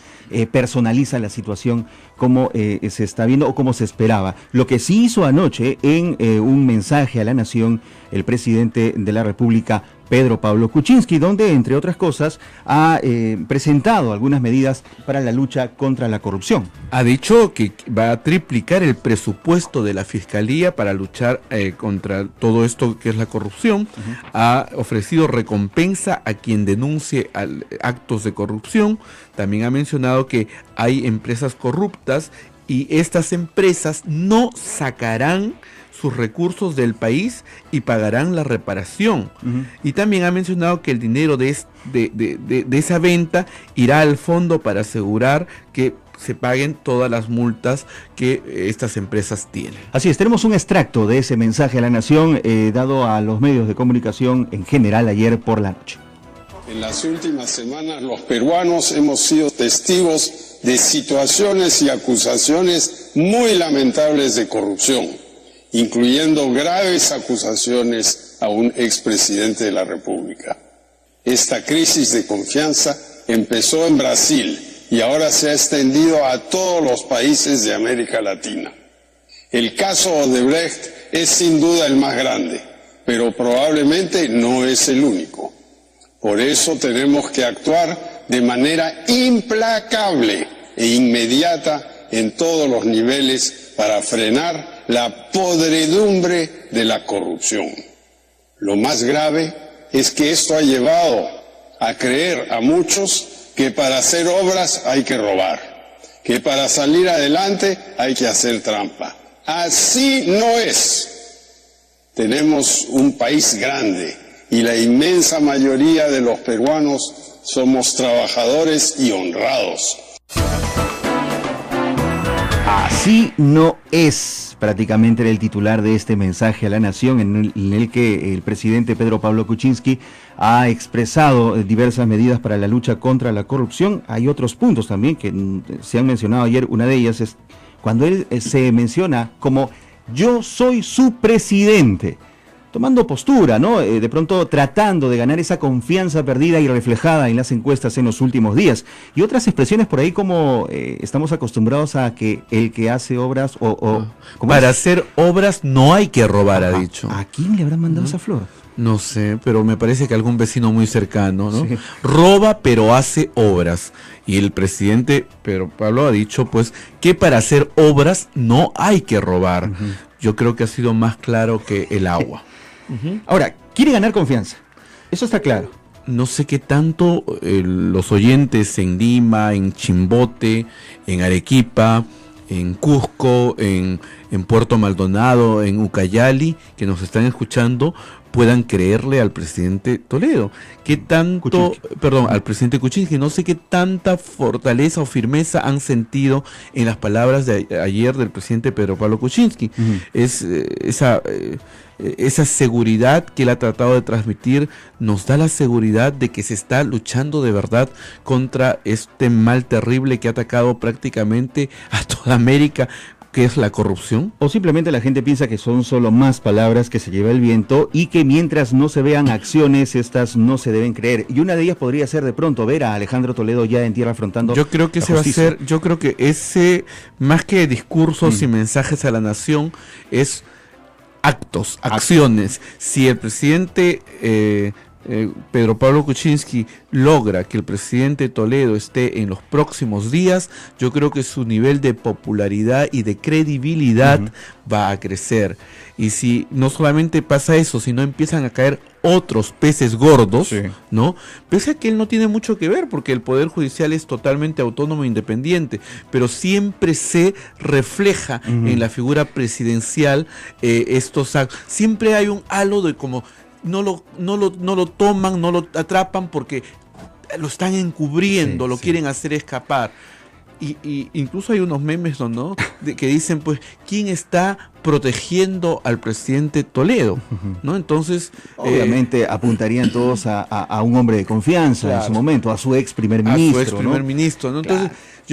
personaliza la situación como se está viendo o como se esperaba. Lo que sí hizo anoche en un mensaje a la nación el presidente de la República, Pedro Pablo Kuczynski, donde, entre otras cosas, ha presentado algunas medidas para la lucha contra la corrupción. Ha dicho que va a triplicar el presupuesto de la Fiscalía para luchar contra todo esto que es la corrupción. Ha ofrecido recompensa a quien denuncie actos de corrupción. También ha mencionado que hay empresas corruptas y estas empresas no sacarán sus recursos del país y pagarán la reparación. Y también ha mencionado que el dinero de esa venta irá al fondo para asegurar que se paguen todas las multas que estas empresas tienen. Así es, tenemos un extracto de ese mensaje a la nación dado a los medios de comunicación en general ayer por la noche. En las últimas semanas los peruanos hemos sido testigos de situaciones y acusaciones muy lamentables de corrupción, incluyendo graves acusaciones a un expresidente de la República. Esta crisis de confianza empezó en Brasil y ahora se ha extendido a todos los países de América Latina. El caso Odebrecht es sin duda el más grande, pero probablemente no es el único. Por eso tenemos que actuar de manera implacable e inmediata en todos los niveles para frenar la podredumbre de la corrupción. Lo más grave es que esto ha llevado a creer a muchos que para hacer obras hay que robar, que para salir adelante hay que hacer trampa. Así no es. Tenemos un país grande y la inmensa mayoría de los peruanos somos trabajadores y honrados. Así no es, prácticamente era el titular de este mensaje a la nación en el que el presidente Pedro Pablo Kuczynski ha expresado diversas medidas para la lucha contra la corrupción. Hay otros puntos también que se han mencionado ayer. Una de ellas es cuando él se menciona como yo soy su presidente, tomando postura, ¿no? De pronto tratando de ganar esa confianza perdida y reflejada en las encuestas en los últimos días. Y otras expresiones por ahí como estamos acostumbrados a que el que hace obras para hacer obras no hay que robar, ha dicho. ¿A quién le habrán mandado esa flor? No sé, pero me parece que algún vecino muy cercano, ¿no? Sí. Roba pero hace obras. Y el presidente Pedro Pablo ha dicho pues que para hacer obras no hay que robar. Yo creo que ha sido más claro que el agua. Ahora, quiere ganar confianza, eso está claro. No sé qué tanto los oyentes en Lima, en Chimbote, en Arequipa, en Cusco, en Puerto Maldonado, en Ucayali, que nos están escuchando, puedan creerle al presidente Toledo. ¿Qué tanto, al presidente Kuczynski? No sé qué tanta fortaleza o firmeza han sentido en las palabras de ayer del presidente Pedro Pablo Kuczynski. Es esa seguridad que él ha tratado de transmitir, nos da la seguridad de que se está luchando de verdad contra este mal terrible que ha atacado prácticamente a toda América, que es la corrupción. O simplemente la gente piensa que son solo más palabras que se lleva el viento y que mientras no se vean acciones, estas no se deben creer. Y una de ellas podría ser de pronto ver a Alejandro Toledo ya en tierra afrontando. Yo creo que ese va a ser, yo creo que ese, más que discursos y mensajes a la nación, es actos, acciones. Si el presidente Pedro Pablo Kuczynski logra que el presidente Toledo esté en los próximos días, yo creo que su nivel de popularidad y de credibilidad va a crecer. Y si no solamente pasa eso, sino empiezan a caer otros peces gordos, ¿no? Pese a que él no tiene mucho que ver, porque el Poder Judicial es totalmente autónomo e independiente, pero siempre se refleja en la figura presidencial estos actos. Siempre hay un halo de como no lo toman, no lo atrapan porque lo están encubriendo, lo quieren hacer escapar. y incluso hay unos memes, ¿no? Que dicen, pues, ¿quién está protegiendo al presidente Toledo? ¿No? Entonces... obviamente apuntarían todos a un hombre de confianza, claro, en su momento, a su ex primer ministro. A su ex primer ministro, ¿no? Entonces, claro.